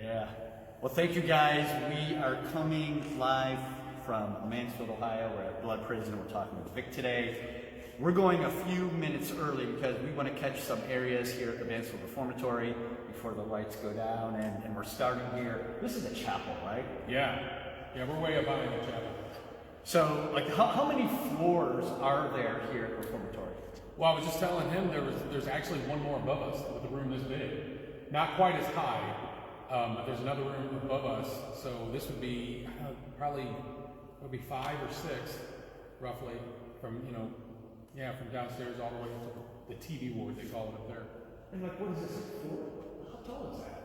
Yeah. Well, thank you guys. We are coming live from Mansfield, Ohio. We're at Blood Prison. We're talking with Vic today. We're going a few minutes early because we want to catch some areas here at the Mansfield Reformatory before the lights go down, and we're starting here. This is a chapel, right? Yeah, we're way up behind the chapel. So, like, how many floors are there here at the Reformatory? Well, I was just telling him there's actually one more above us with a room this big. Not quite as high, but there's another room above us. So this would be probably 5 or 6, roughly, from from downstairs all the way to the TV ward, they call it up there. And like, what is this floor? How tall is that?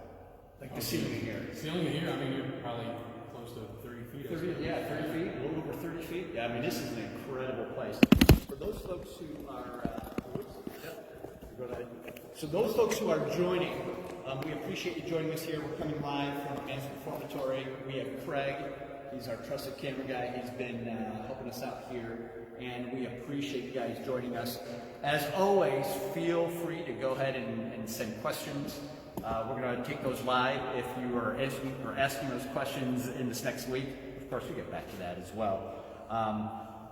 Like the ceiling here. Ceiling here, I mean, you're probably close to 30 feet. 30 feet, a little over 30 feet. Yeah, I mean, this is an incredible place. For those folks who are, so those folks who are joining, we appreciate you joining us here. We're coming live from the Mansfield Reformatory. We have Craig. He's our trusted camera guy. He's been helping us out here, and we appreciate you guys joining us. As always, feel free to go ahead and send questions. We're going to take those live if you are asking those questions in this next week. Of course, we get back to that as well.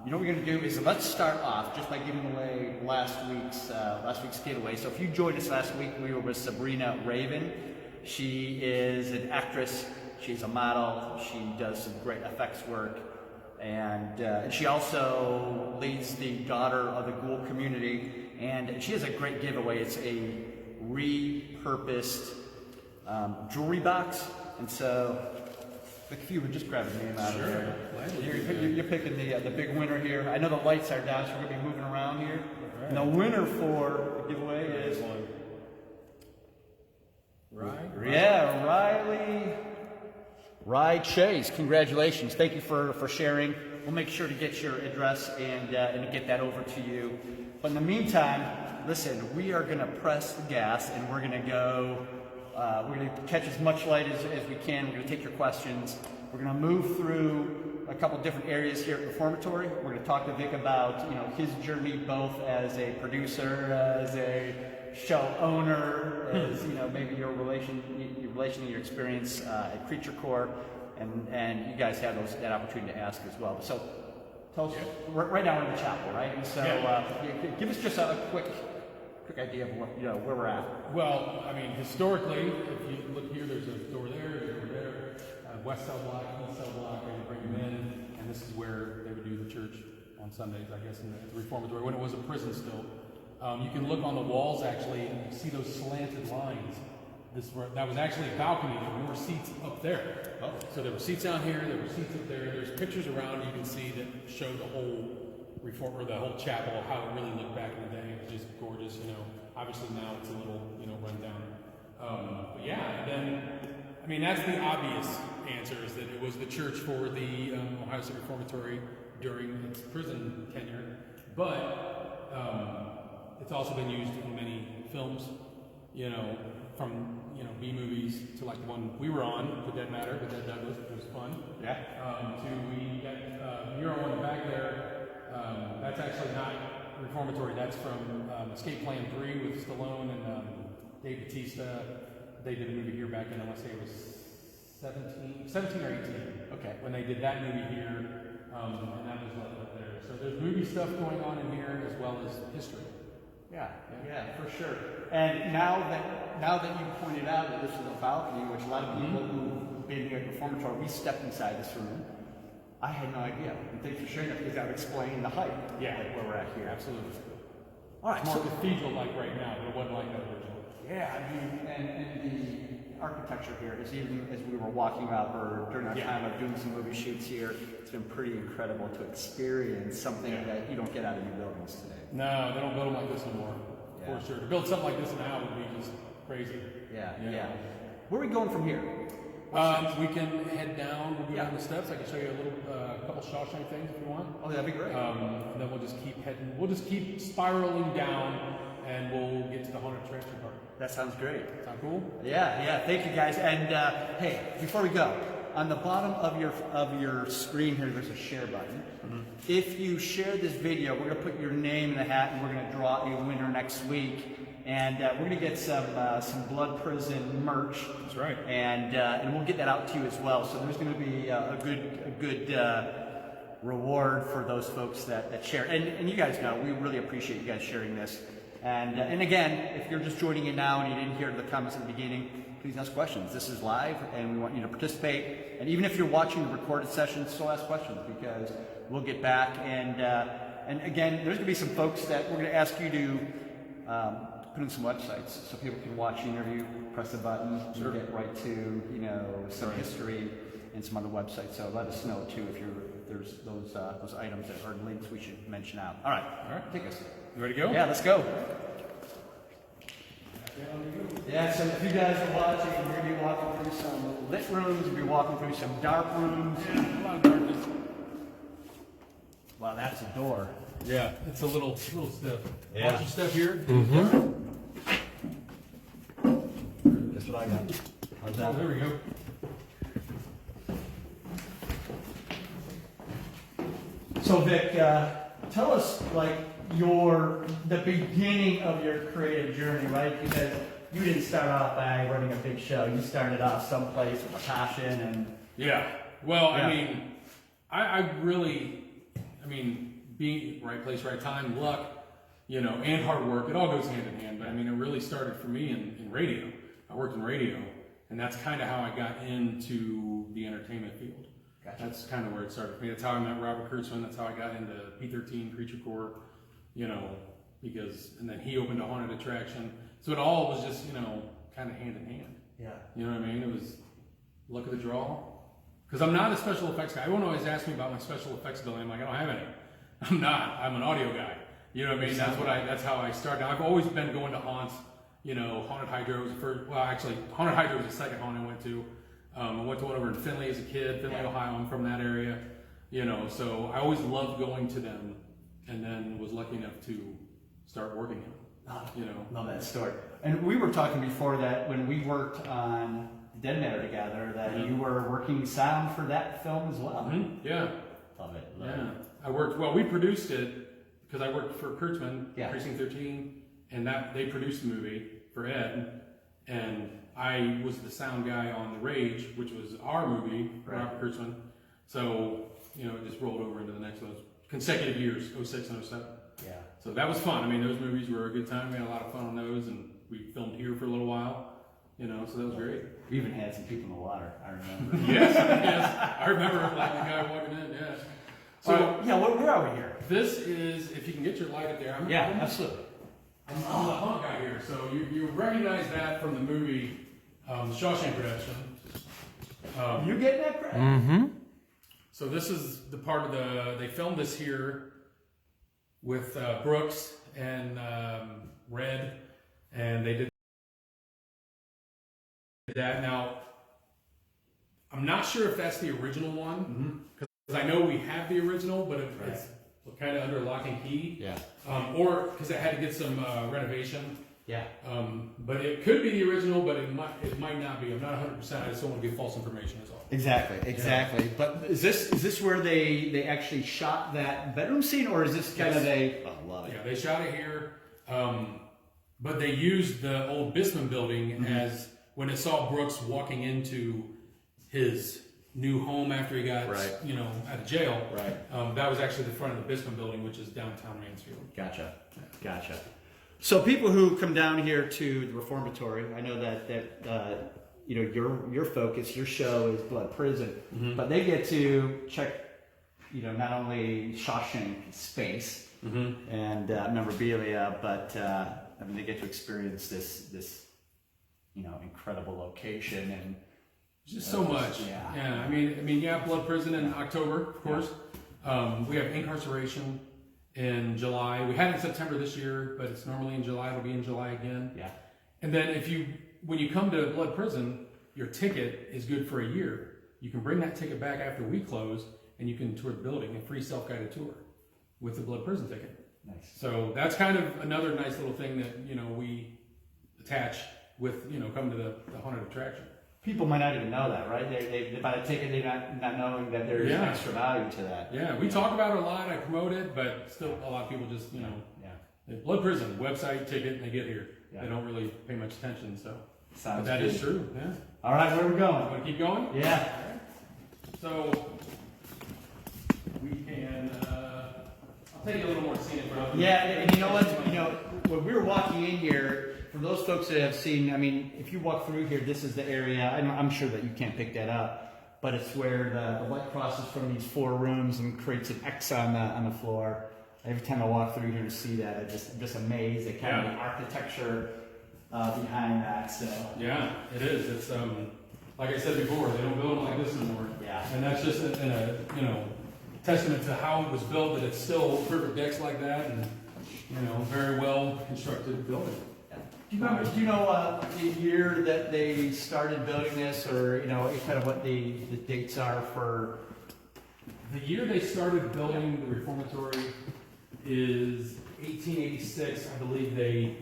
You know what we're going to do is let's start off just by giving away last week's giveaway. So if you joined us last week, we were with Sabrina Raven. She is an actress. She's a model. She does some great effects work, and she also leads the Daughter of the Ghoul community. And she has a great giveaway. It's a repurposed jewelry box, and so if you would just grab a name out of there. You're picking the big winner here. I know the lights are down, so we're going to be moving around here. Right. And the winner for the giveaway is Riley Chase. Congratulations. Thank you for sharing. We'll make sure to get your address and get that over to you. But in the meantime, listen, we are going to press the gas, and we're going to go. We're going to catch as much light as we can. We're going to take your questions. We're going to move through a couple different areas here at the Reformatory. We're going to talk to Vic about his journey both as a producer, as a show owner, as maybe your relation and your experience at Creature Corps, and you guys have that opportunity to ask as well. So tell us, right now we're in the chapel, right? And so give us just a quick idea of where we're at. Well, I mean, historically, if you look here, there's a door there, west cell block, east cell block, and you bring them in, and this is where they would do the church on Sundays, I guess, in the Reformatory, when it was a prison still. You can look on the walls, actually, and you see those slanted lines. That was actually a balcony. There were seats up there. Oh. So there were seats down here, there were seats up there. There's pictures around you can see that show the whole the whole chapel, how it really looked back in the day. It was just gorgeous, Obviously now it's a little, run down. But yeah, then, I mean, that's the obvious answer, is that it was the church for the Ohio State Reformatory during its prison tenure. But it's also been used in many films, from B movies to like the one we were on, The Dead Matter, The Dead Douglas, which was fun. Yeah. We got mural on the back there. That's actually not Reformatory. That's from Escape Plan 3 with Stallone and Dave Bautista. They did a movie here back in, I want to say it was 17 or 18. Okay. When they did that movie here, and that was up there. So there's movie stuff going on in here as well as history. Yeah, for sure. And now that you pointed out that this is a balcony, which a lot of people who've been here at the Reformatory, we stepped inside this room. I had no idea. And thanks for sharing that, because that would explain the height. Yeah, like where we're at here. Absolutely. All right. It's more cathedral-like right now, but it wasn't like that originally. Yeah, I mean, and the architecture here is, even as we were walking up or during our time of doing some movie shoots here, it's been pretty incredible to experience something that you don't get out of new buildings today. No, they don't build them like this anymore. For sure. To build something like this now would be just crazy. Yeah. Where are we going from here? We can head down. We'll go down the steps. I can show you a couple Shawshank things if you want. Oh, that'd be great. And then we'll just keep heading. We'll just keep spiraling down, and we'll get to the haunted transfer part. That sounds great. Sound cool? Yeah. Thank you, guys. And hey, before we go, on the bottom of your screen here, there's a share button. Mm-hmm. If you share this video, we're gonna put your name in the hat, and we're gonna draw a winner next week. And we're going to get some Blood Prison merch. That's right. And we'll get that out to you as well. So there's going to be a good reward for those folks that share. And you guys know, we really appreciate you guys sharing this. And again, if you're just joining in now and you didn't hear the comments at the beginning, please ask questions. This is live, and we want you to participate. And even if you're watching the recorded session, still ask questions, because we'll get back. And again, there's going to be some folks that we're going to ask you to put in some websites so people can watch the interview, press the button, Sure. get right to some history and some other websites. So let us know too if there's those items that are links we should mention out. All right, take us. You ready to go? Yeah, let's go. Yeah, so if you guys are watching, we're going to be walking through some lit rooms, we'll be walking through some dark rooms. Yeah, a lot of darkness. Wow, that's a door. Yeah, it's a little stiff. Yeah. Watch your step here. That's what I got. How's Oh, that? there we go. So Vic, tell us the beginning of your creative journey, right? Because you didn't start off by running a big show. You started off someplace with a passion and Yeah. Well, Yeah. I mean, I really, being right place, right time, luck, and hard work, it all goes hand in hand. But I mean, it really started for me in radio. I worked in radio, and that's kind of how I got into the entertainment field. Gotcha. That's kind of where it started for me. That's how I met Robert Kurtzman. That's how I got into P13 Creature Corps, and then he opened a haunted attraction. So it all was just, kind of hand in hand. yeah. You know what I mean? It was luck of the draw. Because I'm not a special effects guy. Everyone always asks me about my special effects ability. I'm like, I don't have any. I'm not. I'm an audio guy. You know what I mean? That's how I started. I've always been going to haunts. Haunted Hydro was the first. Well, actually, Haunted Hydro was the second haunt I went to. I went to one over in Findlay as a kid, Findlay, Ohio. I'm from that area. So I always loved going to them, and then was lucky enough to start working in them. Love that story. And we were talking before that when we worked on Dead Matter together, that you were working sound for that film as well. Mm-hmm. Yeah. Love it. We produced it because I worked for Kurtzman, Yeah. Precinct 13, and they produced the movie for Ed, and I was the sound guy on The Rage, which was our movie, Right. Robert Kurtzman. So, it just rolled over into the next those consecutive years, 06 and 07. Yeah. So that was fun. I mean, those movies were a good time. We had a lot of fun on those, and we filmed here for a little while, so that was great. We even had some people in the water, I remember. Yes. I remember like the guy walking in, yeah. So, where are we here? this is, if you can get your light up there. I'm Absolutely. I'm the haunt guy here, so you recognize that from the movie Shawshank Redemption. You getting that, Craig? Mm-hmm. So this is the part of they filmed this here with Brooks and Red, and they did that. Now, I'm not sure if that's the original one, because I know we have the original, but it's kind of under lock and key. Yeah. Or because it had to get some renovation. Yeah. But it could be the original, but it might not be. I'm not 100%. I just don't want to give false information. That's all. Exactly. Yeah. But is this where they actually shot that bedroom scene, or is this kind of a? Oh, love it. Yeah, they shot it here, but they used the old Bisman building as when it saw Brooks walking into his new home after he got out of jail. Right. That was actually the front of the Bisman building, which is downtown Mansfield. Gotcha. So people who come down here to the Reformatory, I know that your focus, your show is Blood Prison, but they get to check, not only Shawshank space and memorabilia, but they get to experience this incredible location and just so much. Yeah. I mean, Blood Prison in October, of course. We have Incarceration in July. We had it in September this year, but it's normally in July. It'll be in July again. Yeah. And then when you come to Blood Prison, your ticket is good for a year. You can bring that ticket back after we close, and you can tour the building, a free self-guided tour with the Blood Prison ticket. Nice. So that's kind of another nice little thing that we attach with coming to the haunted attraction. People might not even know that, right? They buy a ticket, they're not knowing that there's extra value to that. Yeah, we talk about it a lot. I promote it, but still, a lot of people just, Blood Prison website, ticket, and they get here. they don't really pay much attention. So Sounds but that good. is true. Yeah. All right, where are we going? Want to keep going? Yeah. So we can. I'll take you a little more scenic route. Yeah, and you know what? When we were walking in here, for those folks that have seen, I mean, if you walk through here, this is the area. I'm sure that you can't pick that up, but it's where the light crosses from these 4 rooms and creates an X on the floor. Every time I walk through here to see that, I'm just amazed at kind of the architecture behind that. So yeah, it is. It's like I said before, they don't build them like this anymore. Yeah. And that's just a testament to how it was built, that it's still perfect decks like that, and very well constructed building. Do you know the year that they started building this, or kind of what the dates are for? The year they started building the reformatory is 1886. I believe they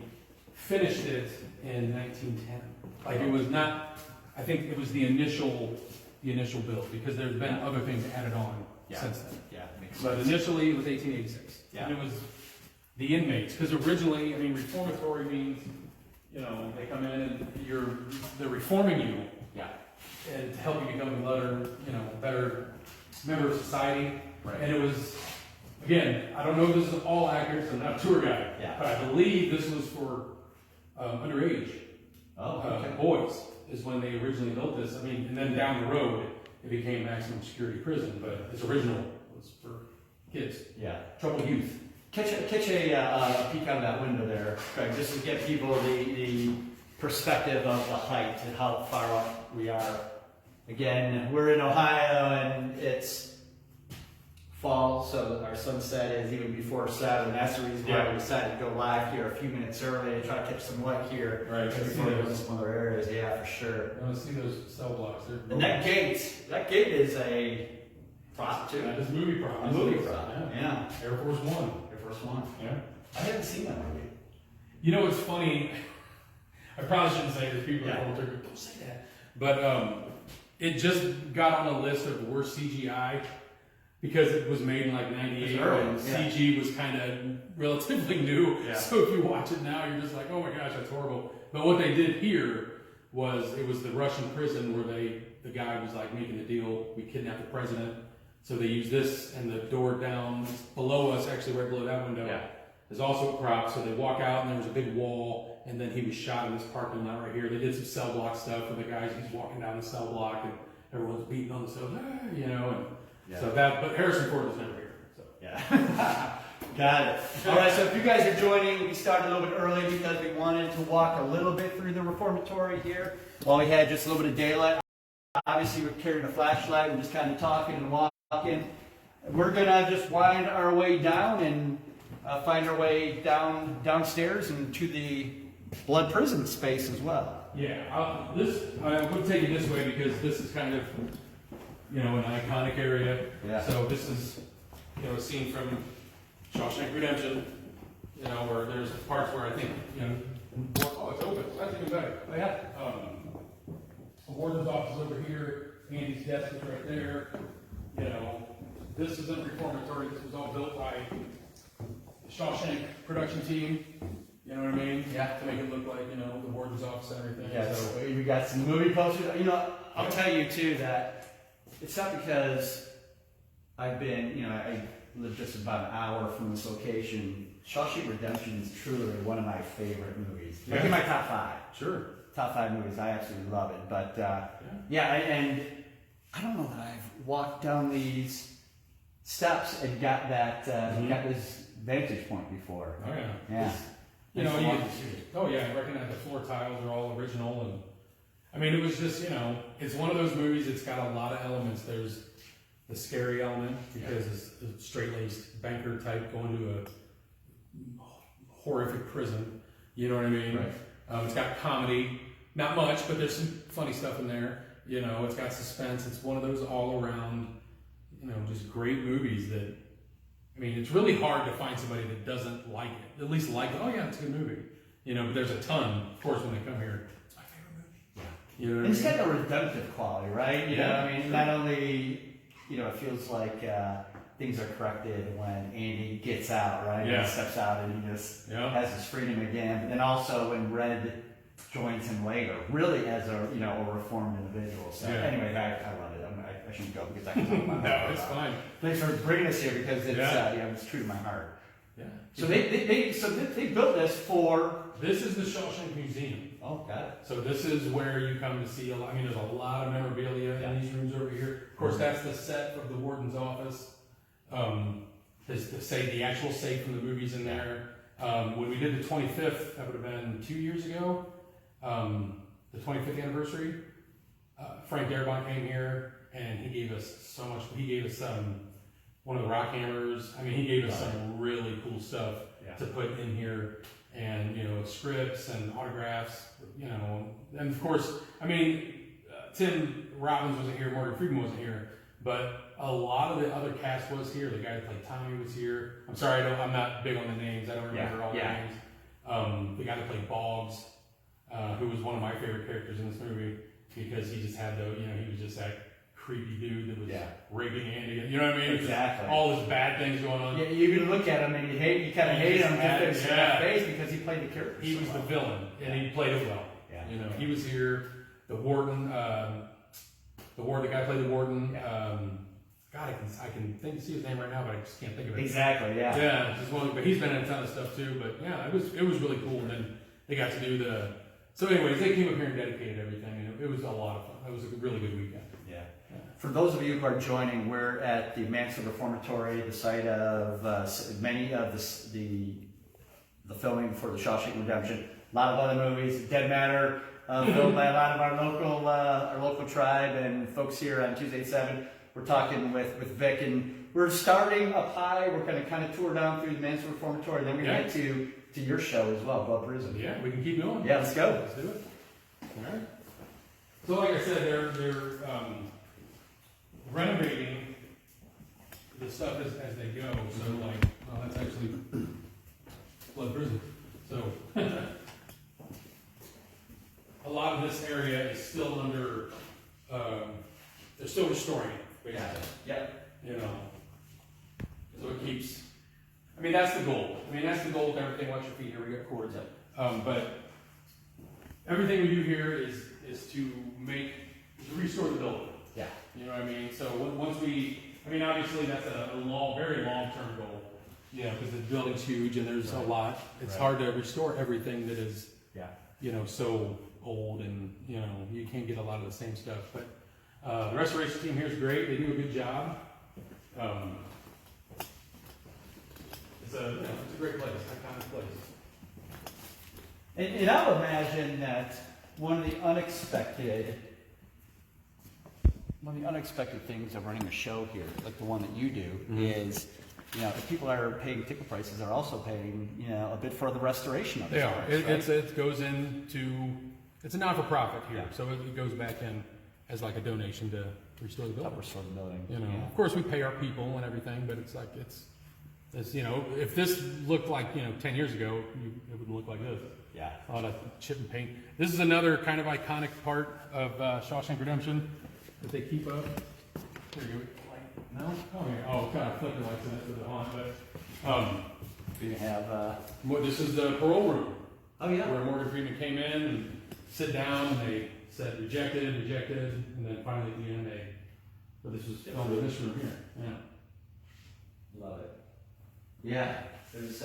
finished it in 1910. Like it was not. I think it was the initial build, because there's been other things added on since then. Yeah. But initially it was 1886. Yeah. And it was the inmates, because originally, reformatory means, they come in and they're reforming you. Yeah. And to help you become a better member of society. Right. And it was, again, I don't know if this is all accurate, so I'm not a tour guide. Yeah. But I believe this was for underage boys is when they originally built this. And then down the road, it became maximum security prison, but its original was for kids. Yeah. Troubled youth. Catch a peek out of that window there, Craig, just to give people the perspective of the height and how far up we are. Again, we're in Ohio and it's fall, so our sunset is even before Saturday, and that's the reason why we decided to go live here a few minutes early to try to catch some light here. Right. Before we go to some other areas, yeah, for sure. I want to see those cell blocks. And that gate is a prop too. That is a movie prop. A movie prop, yeah. Air Force One. Air Force One. Yeah. I haven't seen that movie. It's funny. I probably shouldn't say this. People don't say that. But it just got on the list of worst CGI because it was made in like '98, and CG was kind of relatively new. Yeah. So if you watch it now, you're just like, oh my gosh, that's horrible. But what they did here was it was the Russian prison where the guy was like making a deal. We kidnapped the president. So they used this, and the door down below us, actually right below that window, is also a prop. So they walk out, and there was a big wall, and then he was shot in this parking lot right here. They did some cell block stuff with the guys. He's walking down the cell block, and everyone's beating on the cells, So that, but Harrison Ford was never here. So Got it. All right, so if you guys are joining, we started a little bit early because we wanted to walk a little bit through the reformatory here while we had just a little bit of daylight. Obviously, we're carrying a flashlight and just kind of talking and walking. We're gonna just wind our way down and find our way downstairs and to the blood prison space as well. Yeah, I'm going to take it this way because this is kind of, an iconic area. Yeah. So this is, a scene from Shawshank Redemption, where there's parts where I think, oh, it's open. That's even better. Oh, yeah. The warden's office is over here. Andy's desk is right there. This isn't reformatory. This was all built by the Shawshank production team. You know what I mean? Yeah. To make it look like, the warden's office and everything. Yeah, So we got some movie posters. I'll tell you too that it's not because I've been, I live just about an hour from this location. Shawshank Redemption is truly one of my favorite movies. Like in my top 5. Sure. Top 5 movies. I absolutely love it. But and I don't know that I've walked down these steps and got that got this vantage point before. Oh yeah. Yeah. I recognize the floor tiles are all original, and it was just it's one of those movies. It's got a lot of elements. There's the scary element because it's a straight-laced banker type going to a horrific prison. You know what I mean? Right. It's got comedy, not much, but there's some funny stuff in there. It's got suspense. It's one of those all-around, just great movies that. It's really hard to find somebody that doesn't like it. At least like it. Oh yeah, it's a good movie. But there's a ton. Of course, when they come here, it's my favorite movie. Yeah. It's got a redemptive quality, right? Sure. Not only, it feels like things are corrected when Andy gets out, right? Yeah. He steps out and he just Yeah. has his freedom again. But then also when Red joins him later, really as a a reformed individual. So Yeah. anyway, I love it. I shouldn't go because I can talk about No, it. it's fine. Thanks for bringing us here because it's Yeah. it's true to my heart. Yeah. So they built this for. This is the Shawshank Museum. Oh, got it. So this is where you come to see a lot. I mean, there's a lot of memorabilia in these rooms over here. Of course, that's the set of the warden's office. The actual safe from the movies in there. When we did the 25th, that would have been 2 years ago. The 25th anniversary. Frank Darabont came here and he gave us so much. He gave us one of the rock hammers. I mean, he gave us some really cool stuff to put in here. And, scripts and autographs, and of course, I mean, Tim Robbins wasn't here, Morgan Freeman wasn't here, but a lot of the other cast was here. The guy that played Tommy was here. I'm sorry, I'm not big on the names. I don't remember all the names. The guy that played Boggs, who was one of my favorite characters in this movie, because he just had he was just that creepy dude that was raping Andy. You know what I mean? Exactly. All those bad things going on. Yeah, you can look at him and you kind of hate him just in his face because he played the character. He was the villain, and he played it well. Yeah. He was here. The warden, the guy played the warden. God, I can see his name right now, but I just can't think of it. Exactly. Yeah. Yeah, but he's been in a ton of stuff too. But yeah, it was really cool. And then they got to do the. So, anyways, they came up here and dedicated everything, and it was a lot of fun. It was a really good weekend. Yeah. For those of you who are joining, we're at the Mansfield Reformatory, the site of many of the filming for The Shawshank Redemption. A lot of other movies, Dead Matter, filmed by a lot of our local tribe and folks here on Tuesday at 7. We're talking with Vic, and we're starting up high. We're going to kind of tour down through the Mansfield Reformatory, then we're going to get to your show as well, Blood Prison. Yeah, we can keep going. Yeah, let's go. Let's do it. All right. So, like I said, they're renovating the stuff as they go. So, that's actually Blood Prison. So, a lot of this area is still under. They're still restoring it, basically. Yeah. So it keeps. I mean, that's the goal. That's the goal with everything. Watch your feet here. We got cords up. But everything we do here is to restore the building. Yeah. You know what I mean? So once obviously that's a very long-term goal. Because the building's huge and there's a lot. It's hard to restore everything that is, so old and, you can't get a lot of the same stuff. But the restoration team here is great. They do a good job. It's a great place, iconic place. And I would imagine that one of the unexpected things of running a show here, like the one that you do, is, if people are paying ticket prices, they're also paying, a bit for the restoration of it. It goes into, it's a not-for-profit here, so it goes back in as like a donation to restore the building. Help restore the building. Of course we pay our people and everything, but it's like, it's if this looked like, 10 years ago, it wouldn't look like this. Yeah. A lot of chip and paint. This is another kind of iconic part of Shawshank Redemption that they keep up. There you go. No? Oh, yeah. Oh, kind of flicker lights in it for the haunt, but We have. this is the parole room. Oh yeah. Where Morgan Freeman came in and sit down and they said rejected, and then finally at the end this was filmed in this room here. Yeah. Love it. Yeah. There's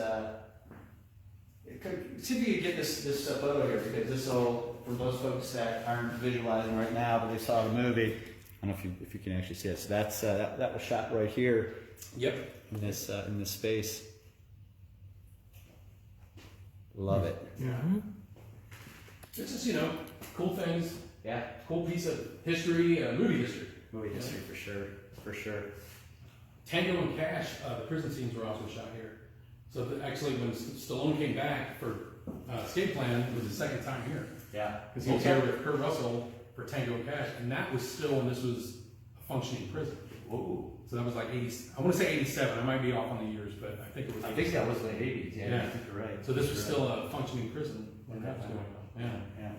see if you can get this photo here, because this will, for those folks that aren't visualizing right now, but they saw the movie. I don't know if you can actually see it. So that's that was shot right here. Yep. In this space. Love it. Yeah. It's just cool things. Yeah. Cool piece of history, movie history. Movie history for sure. For sure. Tango and Cash, the prison scenes were also shot here. So actually, when Stallone came back for Escape Plan, it was the second time here. Yeah. Because he was here with Kurt Russell for Tango and Cash, and that was still when this was a functioning prison. Whoa. So that was like 80. I want to say 87. I might be off on the years, but I think it was. I think that was the 80s. Yeah. Yeah. I think you're right. So this was still a functioning prison when that was going on. Yeah. Yeah.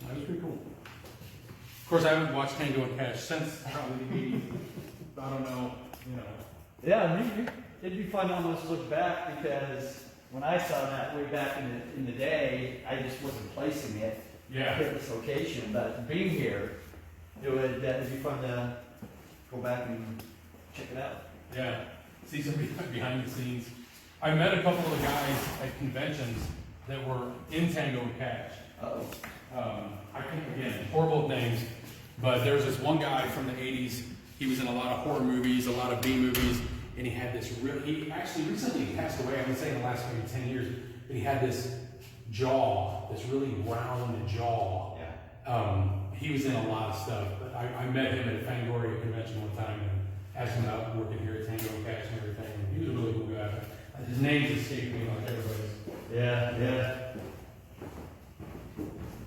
That was pretty cool. Of course, I haven't watched Tango and Cash since probably the 80s. I don't know, Yeah, it'd be fun to almost look back because when I saw that way back in the day, I just wasn't placing it at this location. But being here, it'd be fun to go back and check it out. Yeah, see some behind the scenes. I met a couple of the guys at conventions that were in Tango and Cash. Oh. I think, again, horrible names, but there was this one guy from the 80s. He was in a lot of horror movies, a lot of B movies, and he had this he actually recently passed away, I would say in the last maybe 10 years, but he had this jaw, this really round jaw. Yeah. He was in a lot of stuff, but I met him at a Fangoria convention one time and asked him about working here at Tango and Cash and everything. And he was a really cool guy. His name's escaped me like everybody's. Yeah.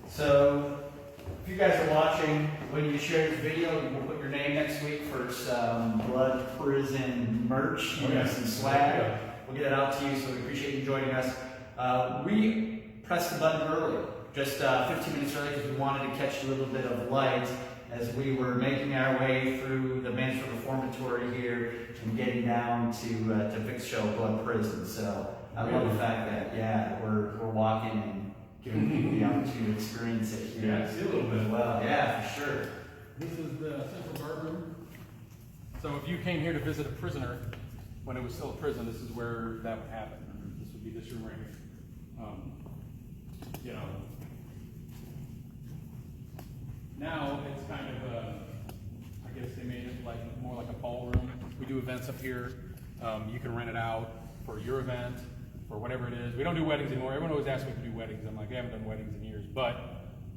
So, if you guys are watching, when you share this video, we'll put your name next week for some Blood Prison merch and some swag. We'll get it out to you, so we appreciate you joining us. We pressed the button early, just 15 minutes early, because we wanted to catch a little bit of light as we were making our way through the Mansfield Reformatory here and getting down to Vic's show, Blood Prison. So I love the fact that, we're walking and giving people the opportunity to experience it here. Yeah, see a little bit. Well, yeah, for sure. This is the central guard room. So if you came here to visit a prisoner when it was still a prison, this is where that would happen. This would be this room right here. Now it's kind of I guess they made it like more like a ballroom. We do events up here. You can rent it out for your event, for whatever it is. We don't do weddings anymore. Everyone always asks me to do weddings. I'm like, I haven't done weddings in years. But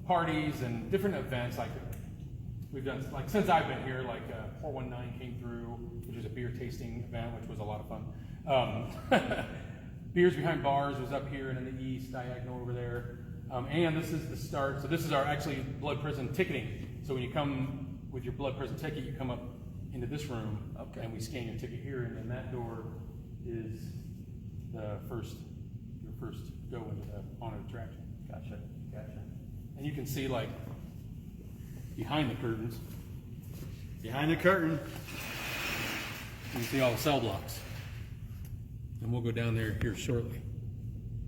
parties and different events, like we've done, like since I've been here, like 419 came through, which was a beer tasting event, which was a lot of fun. Beers Behind Bars was up here and in the east, diagonal over there. And this is the start. So this is our actually Blood Prison ticketing. So when you come with your Blood Prison ticket, you come up into this room, and we scan your ticket here, and then that door is your first go into the haunted attraction. Gotcha. And you can see like behind the curtains. Behind the curtain. You can see all the cell blocks. And we'll go down there here shortly.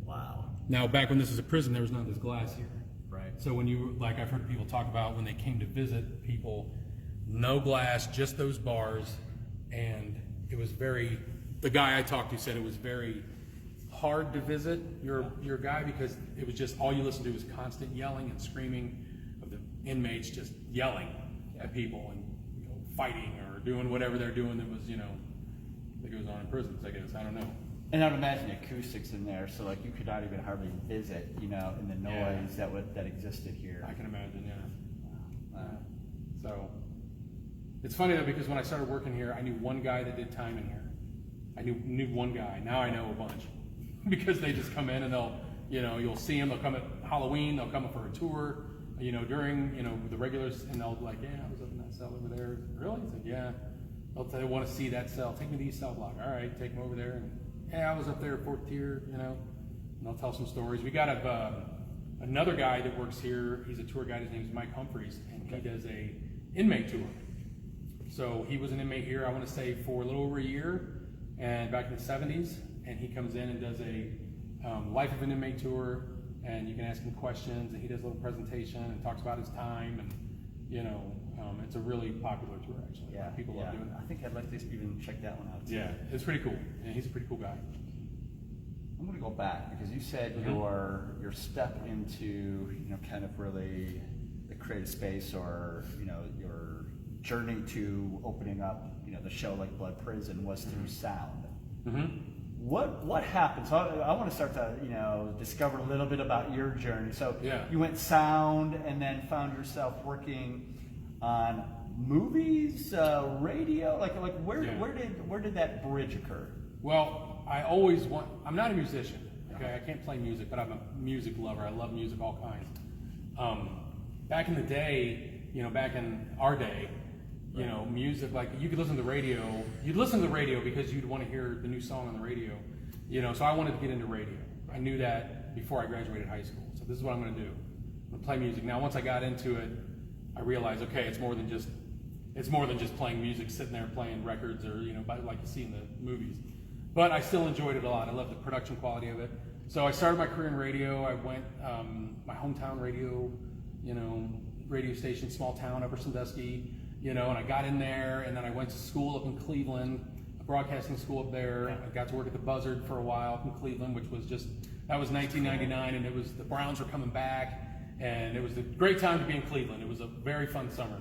Wow. Now, back when this was a prison, there was none of this glass here. Right. So when you, like I've heard people talk about when they came to visit people, no glass, just those bars, and it was the guy I talked to said it was very hard to visit your guy because it was just, all you listened to was constant yelling and screaming of the inmates just yelling at people and fighting or doing whatever they're doing that was, that goes on in prisons, I guess. I don't know. And I would imagine acoustics in there, so like you could not even hardly visit, in the noise that existed here. I can imagine, So it's funny though, because when I started working here, I knew one guy that did time in here. I knew one guy. Now I know a bunch because they just come in and they'll, you'll see them. They'll come at Halloween. They'll come up for a tour. During the regulars, and they'll be like, I was up in that cell over there. Really? I said, yeah. They want to see that cell. Take me to the cell block. All right, take them over there. And I was up there, fourth tier. And they'll tell some stories. We got another guy that works here. He's a tour guide. His name is Mike Humphreys, and he does a inmate tour. So he was an inmate here, I want to say, for a little over a year, and back in the 70s. And he comes in and does a life of an inmate tour, and you can ask him questions, and he does a little presentation and talks about his time, and it's a really popular tour actually. Yeah, people love doing it. I think I'd like to even check that one out too. Yeah, it's pretty cool. Yeah, he's a pretty cool guy. I'm going to go back because you said your step into kind of really the creative space, or your journey to opening up the show like Blood Prison was through sound. What happened? So I want to start to discover a little bit about your journey. So you went sound and then found yourself working on movies, radio. Like where did that bridge occur? Well, I'm not a musician. Okay, I can't play music, but I'm a music lover. I love music, all kinds. Back in the day, back in our day, music, like you could listen to the radio. You'd listen to the radio because you'd want to hear the new song on the radio. So I wanted to get into radio. I knew that before I graduated high school. So this is what I'm going to do. I'm going to play music. Now, once I got into it, I realized, okay, it's more than just it's more than just playing music, sitting there playing records or, like you see in the movies. But I still enjoyed it a lot. I loved the production quality of it. So I started my career in radio. I went, my hometown radio, radio station, small town, Upper Sandusky, and I got in there, and then I went to school up in Cleveland, a broadcasting school up there. I got to work at the Buzzard for a while up in Cleveland, which was that was 1999, and the Browns were coming back, and it was a great time to be in Cleveland. It was a very fun summer.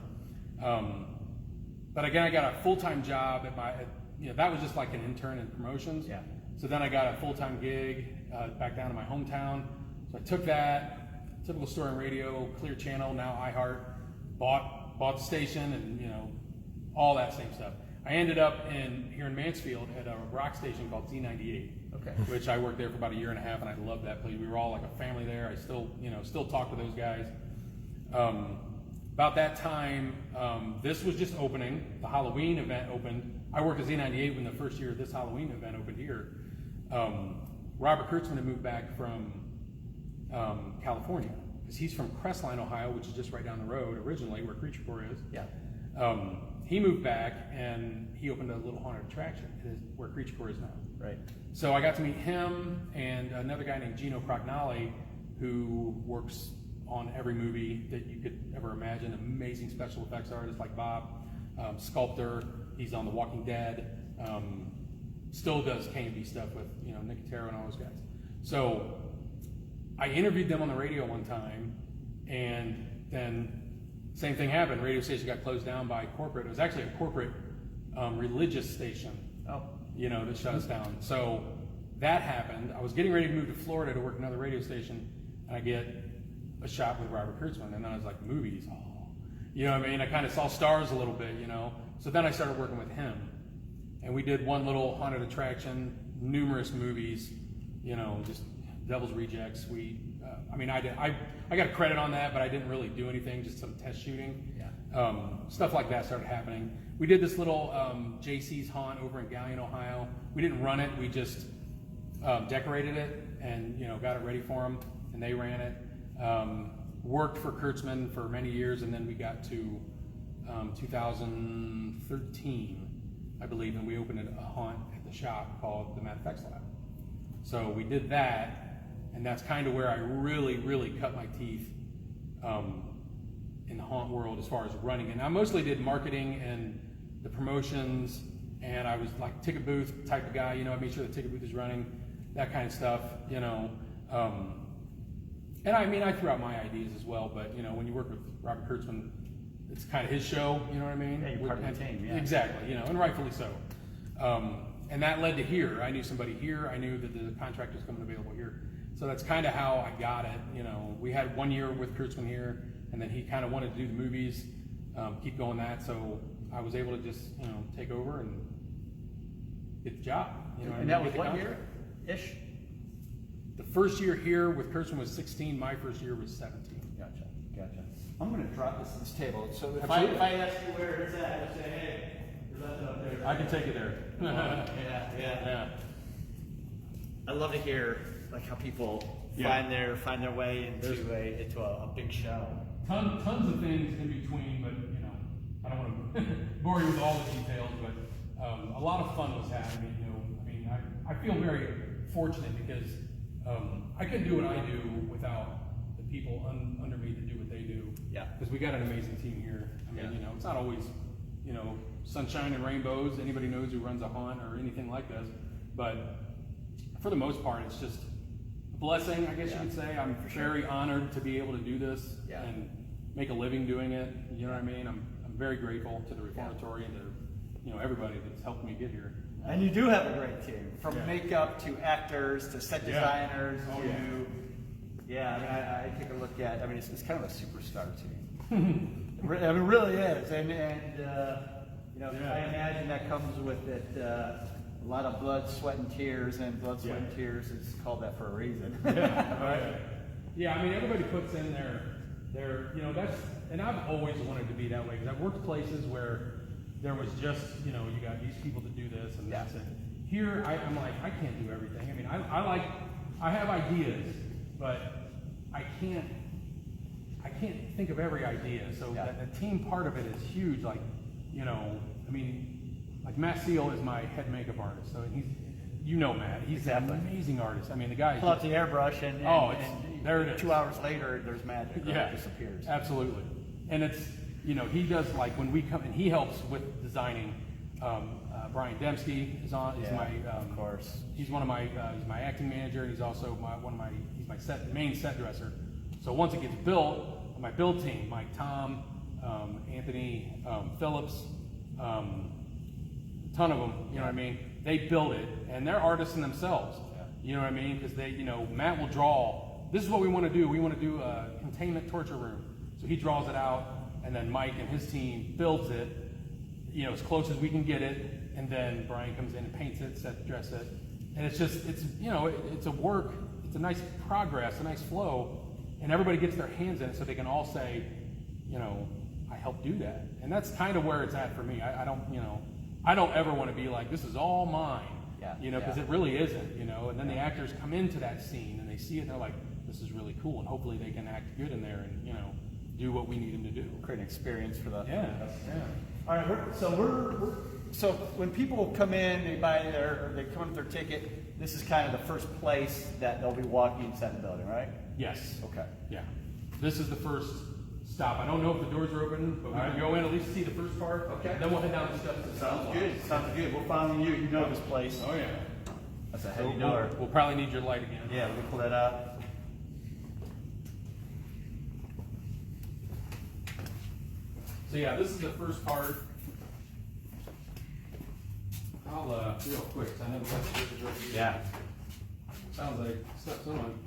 But again, I got a full-time job that was just like an intern in promotions. Yeah. So then I got a full-time gig back down in my hometown. So I took that, typical story in radio, Clear Channel, now iHeart, bought the station, and all that same stuff. I ended up here in Mansfield at a rock station called Z98. Okay. Which I worked there for about a year and a half, and I loved that place. We were all like a family there. I still talk to those guys. About that time, this was just opening. The Halloween event opened. I worked at Z98 when the first year of this Halloween event opened here. Robert Kurtzman had moved back from California, because he's from Crestline, Ohio, which is just right down the road originally, where Creature Core is. Yeah. He moved back, and he opened a little haunted attraction where Creature Core is now. Right. So I got to meet him and another guy named Gino Crognale, who works on every movie that you could ever imagine. Amazing special effects artist like Bob. Sculptor. He's on The Walking Dead. Still does K&B stuff with Nick Taro and all those guys. So I interviewed them on the radio one time, and then same thing happened. Radio station got closed down by corporate. It was actually a corporate religious station. That shut us down. So that happened. I was getting ready to move to Florida to work another radio station, and I get a shot with Robert Kurtzman, and then I was like, movies. I kind of saw stars a little bit, So then I started working with him, and we did one little haunted attraction, numerous movies, just Devil's Rejects. I got a credit on that, but I didn't really do anything, just some test shooting. Yeah. Stuff like that started happening. We did this little JC's haunt over in Galion, Ohio. We didn't run it, we just decorated it and got it ready for them, and they ran it. Worked for Kurtzman for many years, and then we got to 2013, I believe, and we opened a haunt at the shop called the Mad Effects Lab. So we did that, and that's kind of where I really, really cut my teeth in the haunt world as far as running. And I mostly did marketing and the promotions, and I was like ticket booth type of guy. I made sure the ticket booth is running, that kind of stuff. And I threw out my ideas as well, but when you work with Robert Kurtzman, it's kind of his show, you know what I mean? Yeah, you're part of the team, yeah. Exactly, and rightfully so. And that led to here. I knew somebody here. I knew that the contract was coming available here. So that's kind of how I got it. We had 1 year with Kurtzman here, and then he kind of wanted to do the movies, keep going that. So I was able to just, take over and get the job. And that was 1 year-ish? The first year here with Kurtzman was 16. My first year was 17. Gotcha. I'm going to drop this table. So if I ask you where it's at, I say, hey, there's nothing up there. I can take you there. Yeah. I love to hear how people find their way into a big show. Tons of things in between, but I don't want to bore you with all the details. But a lot of fun was happening. I feel very fortunate because I couldn't do what I do without the people under me that do what they do. Yeah. Because we got an amazing team here. It's not always, sunshine and rainbows. Anybody knows who runs a haunt or anything like this. But for the most part, it's just a blessing, I guess you could say. I'm very honored to be able to do this and make a living doing it. You know what I mean? I'm very grateful to the Reformatory and to everybody that's helped me get here. And you do have a great team, from makeup to actors to set designers I take a look at. It's kind of a superstar team. It really is, and I imagine that comes with it a lot of blood, sweat, and tears. And blood, sweat, and tears is called that for a reason. Everybody puts in that's, and I've always wanted to be that way because I've worked places where there was just, you got these people to do this and that's it. Here, I'm like, I can't do everything. I have ideas, but I can't think of every idea. So the team part of it is huge. Like, you know, I mean, like Matt Seal is my head makeup artist. So he's, you know, Matt, he's an amazing artist. I mean, the guy. Pull out the airbrush and there it is. 2 hours later, there's magic. Yeah, It disappears. Absolutely. And it's, you know, he does like when we come and he helps with designing. Brian Dembski is on. Is my of course. He's one of my he's my acting manager, and he's also he's my main set dresser. So once it gets built, my build team, Mike, Tom, Anthony, Phillips, ton of them. You know what I mean? They build it, and they're artists in themselves. Yeah. You know what I mean? Because they, you know, Matt will draw. This is what we want to do. We want to do a containment torture room. So he draws it out, and then Mike and his team builds it, you know, as close as we can get it, and then Brian comes in and paints it, dress it, and it's just, it's, you know, it's a work, it's a nice progress, a nice flow, and everybody gets their hands in it so they can all say, you know, I helped do that, and that's kind of where it's at for me. I don't, you know, I don't ever want to be like, this is all mine, you know, because it really isn't, you know, and then the actors come into that scene and they see it and they're like, this is really cool, and hopefully they can act good in there and, you know, do what we need them to do. Create an experience for the. Yeah. All right, so when people come in, they buy they come with their ticket. This is kind of the first place that they'll be walking inside the building, right? Yes. Okay. Yeah. This is the first stop. I don't know if the doors are open, but we can go in at least see the first part. Okay. Then we'll head down the steps. Sounds good. Sounds good. We're following you. You know this place. Oh yeah. That's a heavy door. We'll probably need your light again. Yeah, we can pull that out. So yeah, this is the first part. I'll real quick. I know the rest of it is Yeah. Sounds like steps on.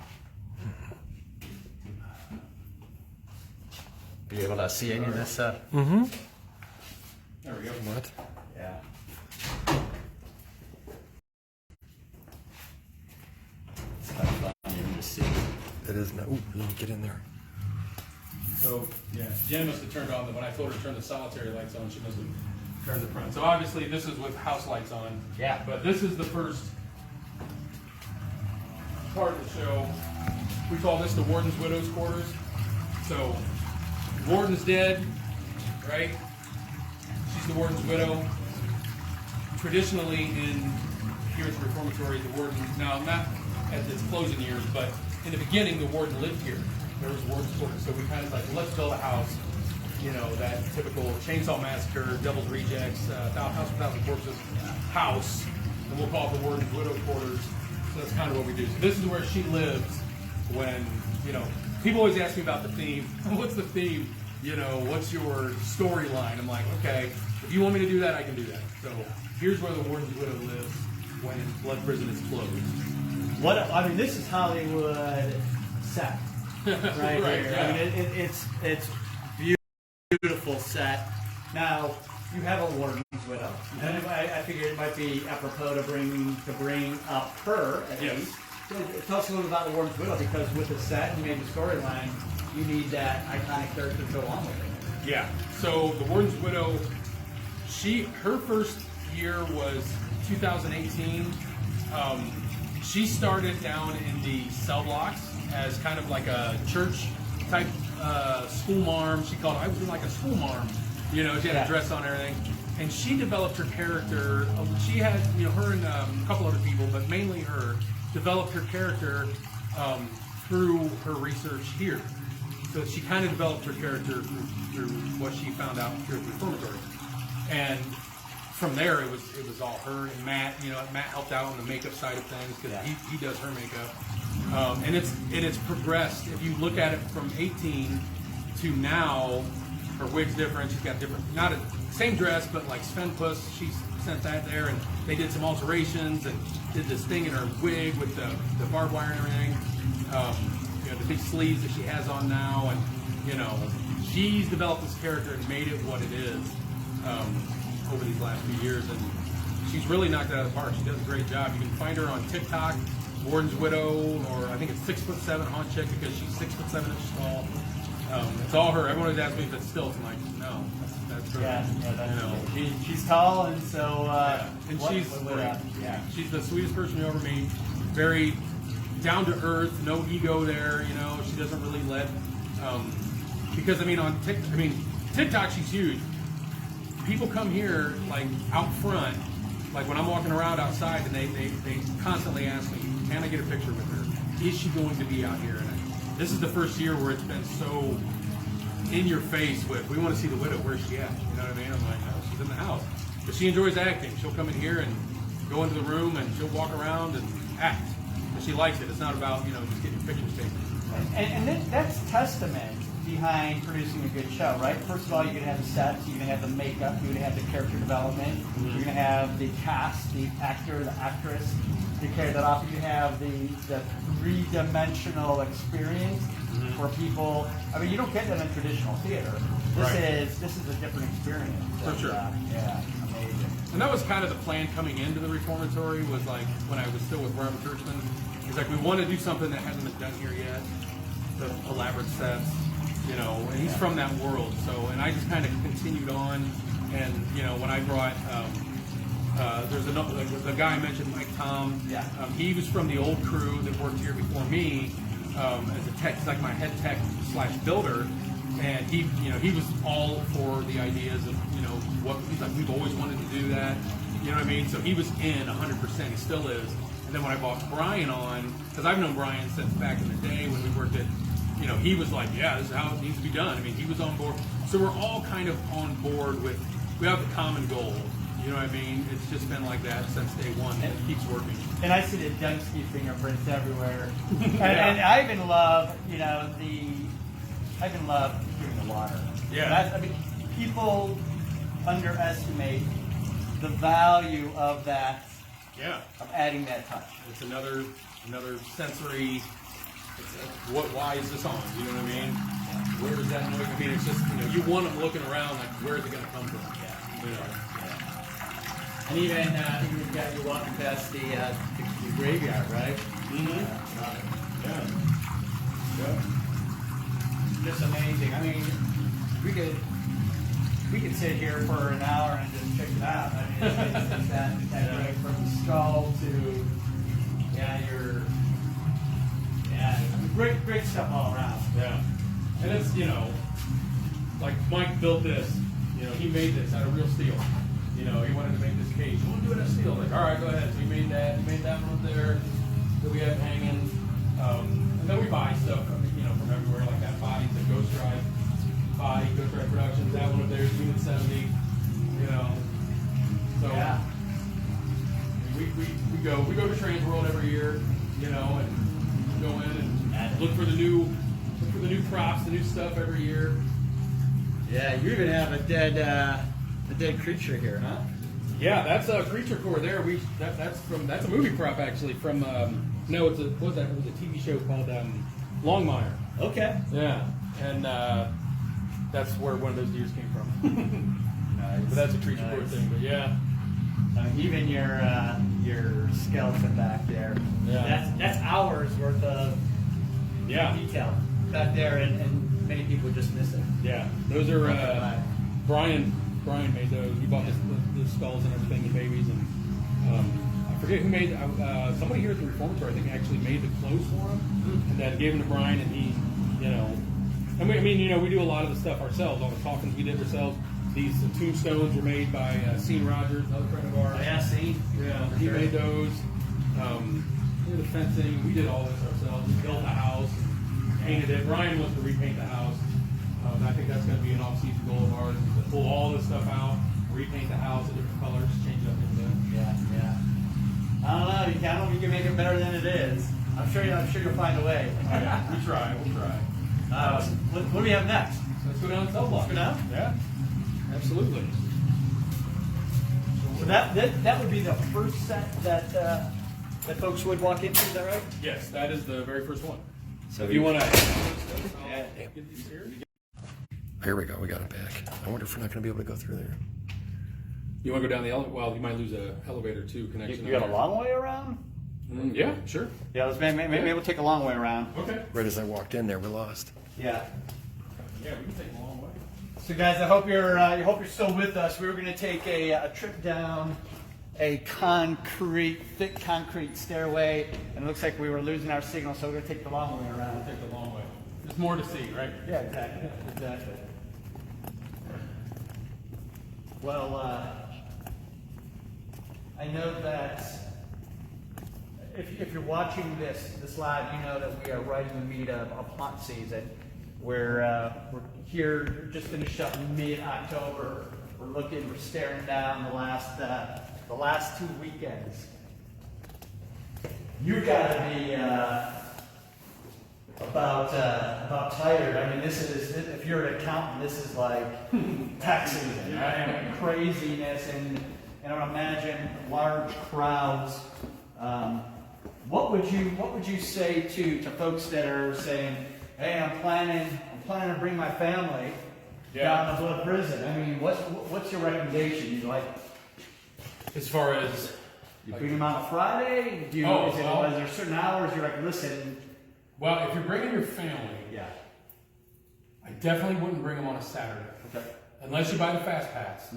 Are you able to see any of this stuff? There we go. What? Yeah. It's kind of fun to see. It is now. Ooh, let me get in there. So yeah, Jen must have turned on when I told her to turn the solitary lights on. She must have turned the front. So obviously this is with house lights on. Yeah. But this is the first part of the show. We call this the Warden's Widow's Quarters. So Warden's dead, right? She's the Warden's widow. Traditionally here at the Reformatory, the Warden, now not at its closing years, but in the beginning the Warden lived here. There was Warden's Quarters. So we kind of like, let's build a house, you know, that typical Chainsaw Massacre, Devil's Rejects, House of 1,000 Corpses house, and we'll call it the Warden's Widow Quarters. So that's kind of what we do. So this is where she lives when, you know, people always ask me about the theme. What's the theme? You know, what's your storyline? I'm like, okay, if you want me to do that, I can do that. So here's where the Warden's Widow lives when Blood Prison is closed. I mean, this is Hollywood set. Right, Right, here. yeah. I mean, it's beautiful set. Now you have a Warden's widow, and I figured it might be apropos to bring up her at Yes. least. So tell us a little about the Warden's widow, because with the set and maybe the storyline, you need that iconic character to go along with it. Yeah. So the Warden's Widow, her first year was 2018. She started down in the cell blocks as kind of like a church type school marm. I was like a school marm. You know, she had a dress on and everything. And she developed her character. She had, you know, her and a couple other people, but mainly her, developed her character through her research here. So she kind of developed her character through what she found out here at the Reformatory. And from there, it was all her and Matt. You know, Matt helped out on the makeup side of things because he does her makeup. And it's progressed. If you look at it from 18 to now, her wig's different. She's got different, not a same dress, but like Sven Puss, she sent that there, and they did some alterations and did this thing in her wig with the barbed wire and everything. You know, the big sleeves that she has on now, and you know, she's developed this character and made it what it is over these last few years, and she's really knocked it out of the park. She does a great job. You can find her on TikTok, Warden's Widow, or I think it's 6'7" hot chick because she's 6'7" inches tall. It's all her. Everyone always asks me if it's stilts. I'm like, no, that's her. Yeah, you know. she's tall, and so And she's great. She's the sweetest person you ever meet. Very down to earth, no ego there. You know, she doesn't really let because I mean TikTok she's huge. people come here like out front, like when I'm walking around outside, and they constantly ask me, can I get a picture with her? Is she going to be out here? And this is the first year where it's been so in your face with, we want to see the widow, where's she at? You know what I mean? I'm like, no, she's in the house. But she enjoys acting. She'll come in here and go into the room and she'll walk around and act. And she likes it. It's not about, just getting pictures taken. And that's testament behind producing a good show, right? First of all, you're going to have the sets, you're going to have the makeup, you're going to have the character development, you're going to have the cast, the actor, the actress, to carry that off. You have the three-dimensional experience for people. I mean, you don't get that in traditional theater. This is a different experience. For sure. Yeah, amazing. And that was kind of the plan coming into the Reformatory, was like when I was still with Robert Churchman. It's like we want to do something that hasn't been done here yet. The elaborate sets, and he's from that world. So, and I just kind of continued on. And when I brought, there's another, the guy I mentioned, Mike Tom. Yeah. He was from the old crew that worked here before me as a tech. He's like my head tech / builder. And he was all for the ideas of, what he's like, we've always wanted to do that. You know what I mean? So he was in 100%. He still is. And then when I brought Brian on, because I've known Brian since back in the day when we worked at, he was like, yeah, this is how it needs to be done. I mean, he was on board. So we're all kind of on board with, we have the common goal. You know what I mean? It's just been like that since day one. And it keeps working. And I see the Dunsky fingerprints everywhere. And I even love, I even love doing the water. Yeah. I mean, people underestimate the value of that. Yeah. Of adding that touch. It's another sensory. Why is this on? You know what I mean? Where is that noise? I mean, it's just you want them looking around like, where is it going to come from? Yeah. And even you're walking past the graveyard, right? Mm-hmm. Yeah. Just amazing. I mean, we could sit here for an hour and just check it out. I mean, it's that right from the skull to great stuff all around. Yeah. And it's like Mike built this. He made this out of real steel. He wanted to make this cage. You want to do it out of steel? Like, all right, go ahead. So he made that. He made that one up there that we have hanging. And then we buy stuff from everywhere, like that body, the Ghost Ride body, Ghost Ride Productions. That one up there is Unit 70. So yeah. we go to Trans World every year. And go in and look for the new props, the new stuff every year. Yeah, you even have a dead creature here, huh? Yeah, that's a creature core there. That's a movie prop actually from no, it was a TV show called Longmire. Okay. Yeah, and that's where one of those deers came from. Nice. But that's a creature core thing. But yeah. Even your skeleton back there. Yeah. That's hours worth of detail back there, and many people just miss it. Yeah, those are Brian made those. He bought the skulls and everything, the babies, and I forget who made. Somebody here at the Reformatory, I think, actually made the clothes for him, and then gave them to Brian, and he, and we do a lot of the stuff ourselves. All the coffins we did ourselves. These tombstones were made by Scene Rogers, another friend of ours. Oh, yeah, Scene. Yeah, he made those. The fencing, we did all this ourselves. We built the house, painted it. Brian wants to repaint the house. I think that's going to be an off-season goal of ours, is to pull all this stuff out, repaint the house in different colors, change it up a little bit. Yeah. I don't know. I don't know if you can make it better than it is. I'm sure you'll find a way. Yeah, we'll try. What do we have next? Let's go down to cell block. Let's go down? Yeah, absolutely. So that would be the first set that folks would walk into, is that right? Yes, that is the very first one. So if you want to get these here. Here we go. We got it back. I wonder if we're not going to be able to go through there. You want to go down the elevator? Well, you might lose an elevator too connection. You got a long way around? Yeah, sure. Yeah, maybe we'll take a long way around. Okay. Right as I walked in there, we're lost. Yeah. Yeah, we can take a long way. So guys, I hope you're still with us. We were going to take a trip down a thick concrete stairway, and it looks like we were losing our signal, so we're going to take the long way around. We'll take the long way. There's more to see, right? Yeah, exactly. Well, I know that if you're watching this live, you know that we are right in the meat of hunt season. We're here, just finished up mid-October. We're staring down the last 2 weekends. You gotta be about tired. I mean, if you're an accountant, this is like tax season, right? I mean, craziness, and I would imagine large crowds. What would you say to folks that are saying, "Hey, I'm planning to bring my family down to Blood Prison"? I mean, what's your recommendation? You like, As far as you bring them out on Friday? Is there certain hours you're like, listen? Well, if you're bringing your family, Yeah. I definitely wouldn't bring them on a Saturday. Okay. Unless you buy the fast pass.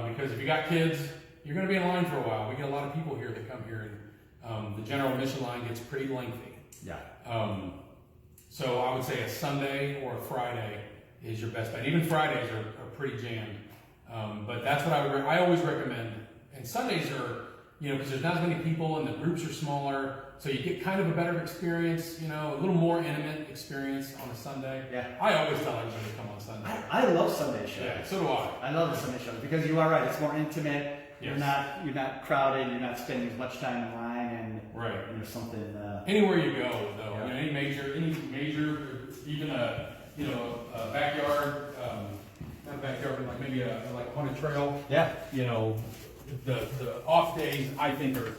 Because if you got kids, you're going to be in line for a while. We get a lot of people here that come here, and the general admission line gets pretty lengthy. Yeah. So I would say a Sunday or a Friday is your best bet. Even Fridays are pretty jammed. But that's what I always recommend. And Sundays are, because there's not as many people and the groups are smaller, so you get kind of a better experience, a little more intimate experience on a Sunday. Yeah. I always tell everybody to come on Sunday. I love Sunday shows. Yeah, so do I. I love the Sunday shows because you are right. It's more intimate. Yes. You're not crowded. You're not spending as much time in line, and Right. there's something. Anywhere you go, though, Yeah. any major, even a backyard, not a backyard, but like maybe a haunted trail. Yeah. The off days I think are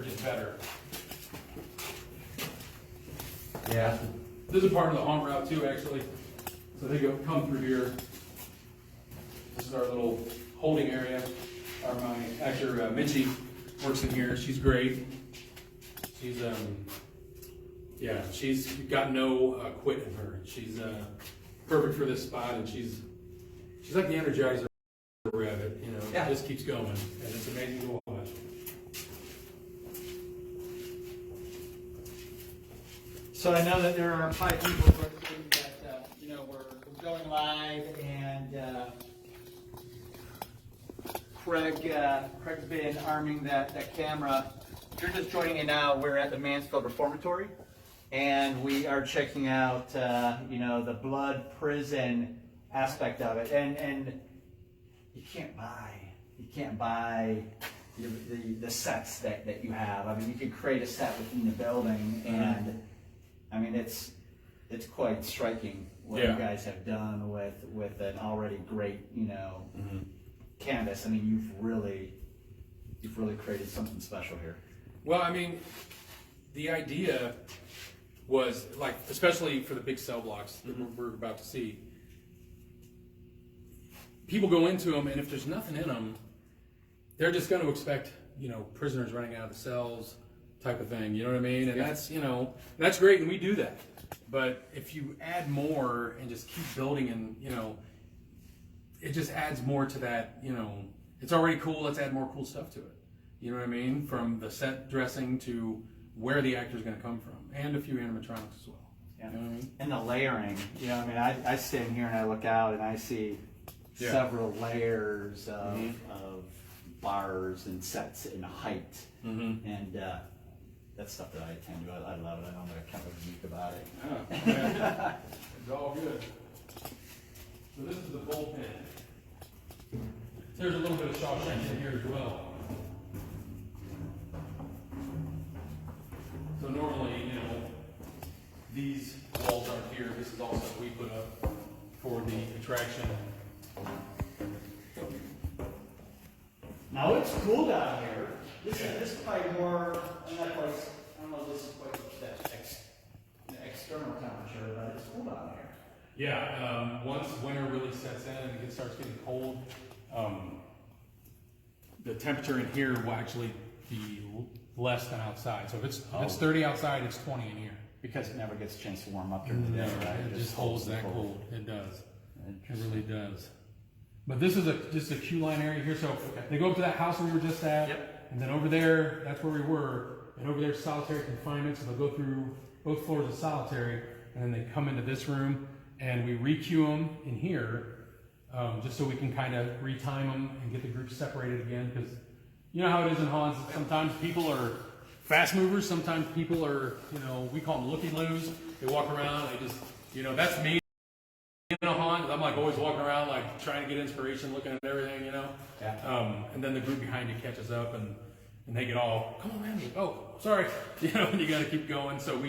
just better. Yeah. This is part of the haunt route too, actually. So they come through here. This is our little holding area. My actor Mitchie works in here. She's great. She's got no quit in her. She's perfect for this spot, and she's like the Energizer rabbit. Yeah. It just keeps going, and it's amazing to watch. So I know that there are probably people that we're going live, and Craig's been arming that camera. If you're just joining in now, we're at the Mansfield Reformatory, and we are checking out the blood prison aspect of it, and you can't buy the sets that you have. I mean, you can create a set within the building, and I mean it's quite striking what you guys have done with an already great canvas. I mean, you've really created something special here. Well, I mean, the idea was, like, especially for the big cell blocks that we're about to see, people go into them, and if there's nothing in them, they're just going to expect, prisoners running out of the cells type of thing, you know what I mean? And that's great, and we do that. But if you add more and just keep building, and, it just adds more to that, it's already cool, let's add more cool stuff to it. You know what I mean? From the set dressing to where the actor's going to come from, and a few animatronics as well. Yeah. You know what I mean? And the layering, I stand here and I look out and I see several layers of bars and sets and height, and that's stuff that I attend to. I love it. I know I'm kind of unique about it. Yeah. It's all good. So this is the bullpen. There's a little bit of Shawshank in here as well. So normally, these walls aren't here. This is also what we put up for the attraction. Now it's cool down here. This is probably more. I don't know if this is quite the external temperature, but it's cool down here. Yeah, once winter really sets in and it starts getting cold, the temperature in here will actually be less than outside. So if it's 30 outside, it's 20 in here. Because it never gets a chance to warm up during the day, right? It just holds that cold. It does. It really does. But this is just a queue line area here. So they go up to that house we were just at, and then over there, that's where we were. And over there's solitary confinement. So they'll go through both floors of solitary, and then they come into this room, and we re-queue them in here. just so we can kind of retime them and get the groups separated again. Because you know how it is in Hans. Sometimes people are fast movers. Sometimes people are, we call them looky-loos. They walk around. They just, that's me. In a Hans, I'm like always walking around, like trying to get inspiration, looking at everything, Yeah. And then the group behind you catches up, and they get all, come on, man. Like, oh, sorry. And you got to keep going. So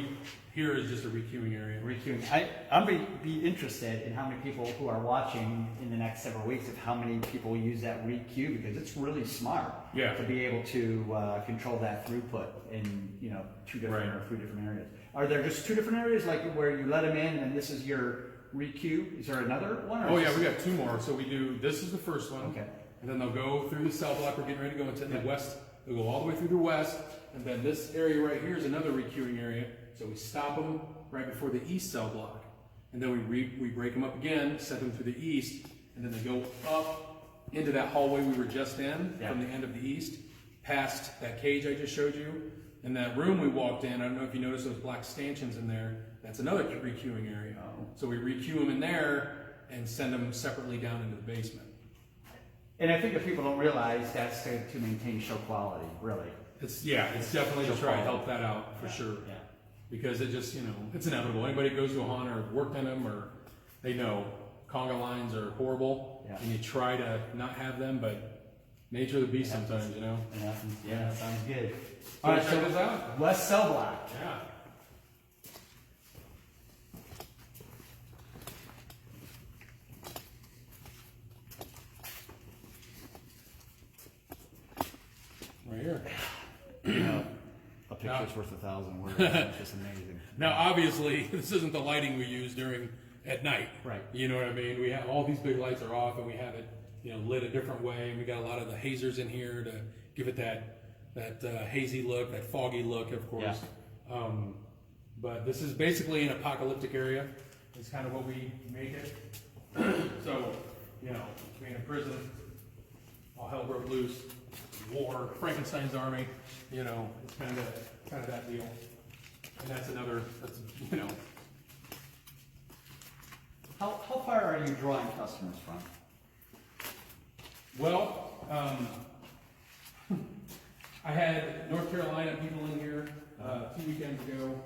here is just a requeuing area. Requeuing. I'm going to be interested in how many people who are watching in the next several weeks, of how many people use that requeue, because it's really smart to be able to control that throughput in 2 different or 3 different areas. Are there just 2 different areas, like where you let them in and this is your requeue? Is there another one? Oh yeah, we got 2 more. So this is the first one. Okay. And then they'll go through the cell block. We're getting ready to go into the west. They'll go all the way through the west. And then this area right here is another requeuing area. So we stop them right before the east cell block. And then we break them up again, set them through the east. And then they go up into that hallway we were just in from the end of the east, past that cage I just showed you. And that room we walked in, I don't know if you noticed those black stanchions in there. That's another requeuing area. So we requeue them in there and send them separately down into the basement. And I think that people don't realize that's to maintain show quality, really. It's definitely to try to help that out for sure. Yeah. Because it just, it's inevitable. Anybody goes to a haunt or worked in them, or they know conga lines are horrible, and you try to not have them, but nature of the beast sometimes, Yeah, sounds good. All right, check this out. West cell block. Yeah. Right here. A picture's worth 1,000 words. It's just amazing. Now, obviously, this isn't the lighting we use at night. Right. You know what I mean? We have all these big lights are off, and we have it, lit a different way. And we got a lot of the hazers in here to give it that hazy look, that foggy look, of course. Yeah. But this is basically an apocalyptic area. It's kind of what we make it. So, being in prison, all hell broke loose. War, Frankenstein's army, it's kind of that deal. And that's How far are you drawing customers from? Well, I had North Carolina people in here 2 weekends ago.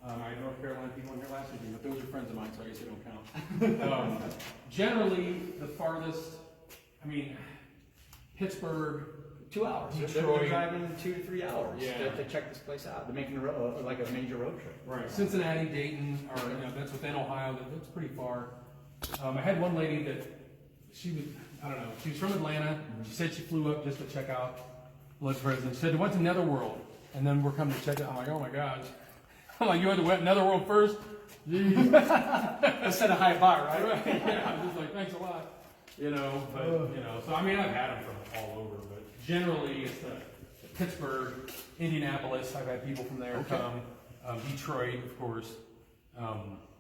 I had North Carolina people in here last weekend, but those are friends of mine, so I guess they don't count. Generally, the farthest, Pittsburgh, 2 hours. Detroit. They're driving 2 to 3 hours Yeah. to check this place out. They're making like a major road trip. Right. Cincinnati, Dayton, or that's within Ohio. That's pretty far. I had one lady that she was from Atlanta. She said she flew up just to check out Blood Prison. She said, "What's Netherworld?" And then we're coming to check it out. I'm like, "Oh my gosh!" I'm like, "You had to went Netherworld first?" Jeez. Let's set a high bar, right? Right. Yeah. I'm just like, "Thanks a lot." So I've had them from all over, but generally it's the Pittsburgh, Indianapolis. I've had people from there come. Detroit, of course.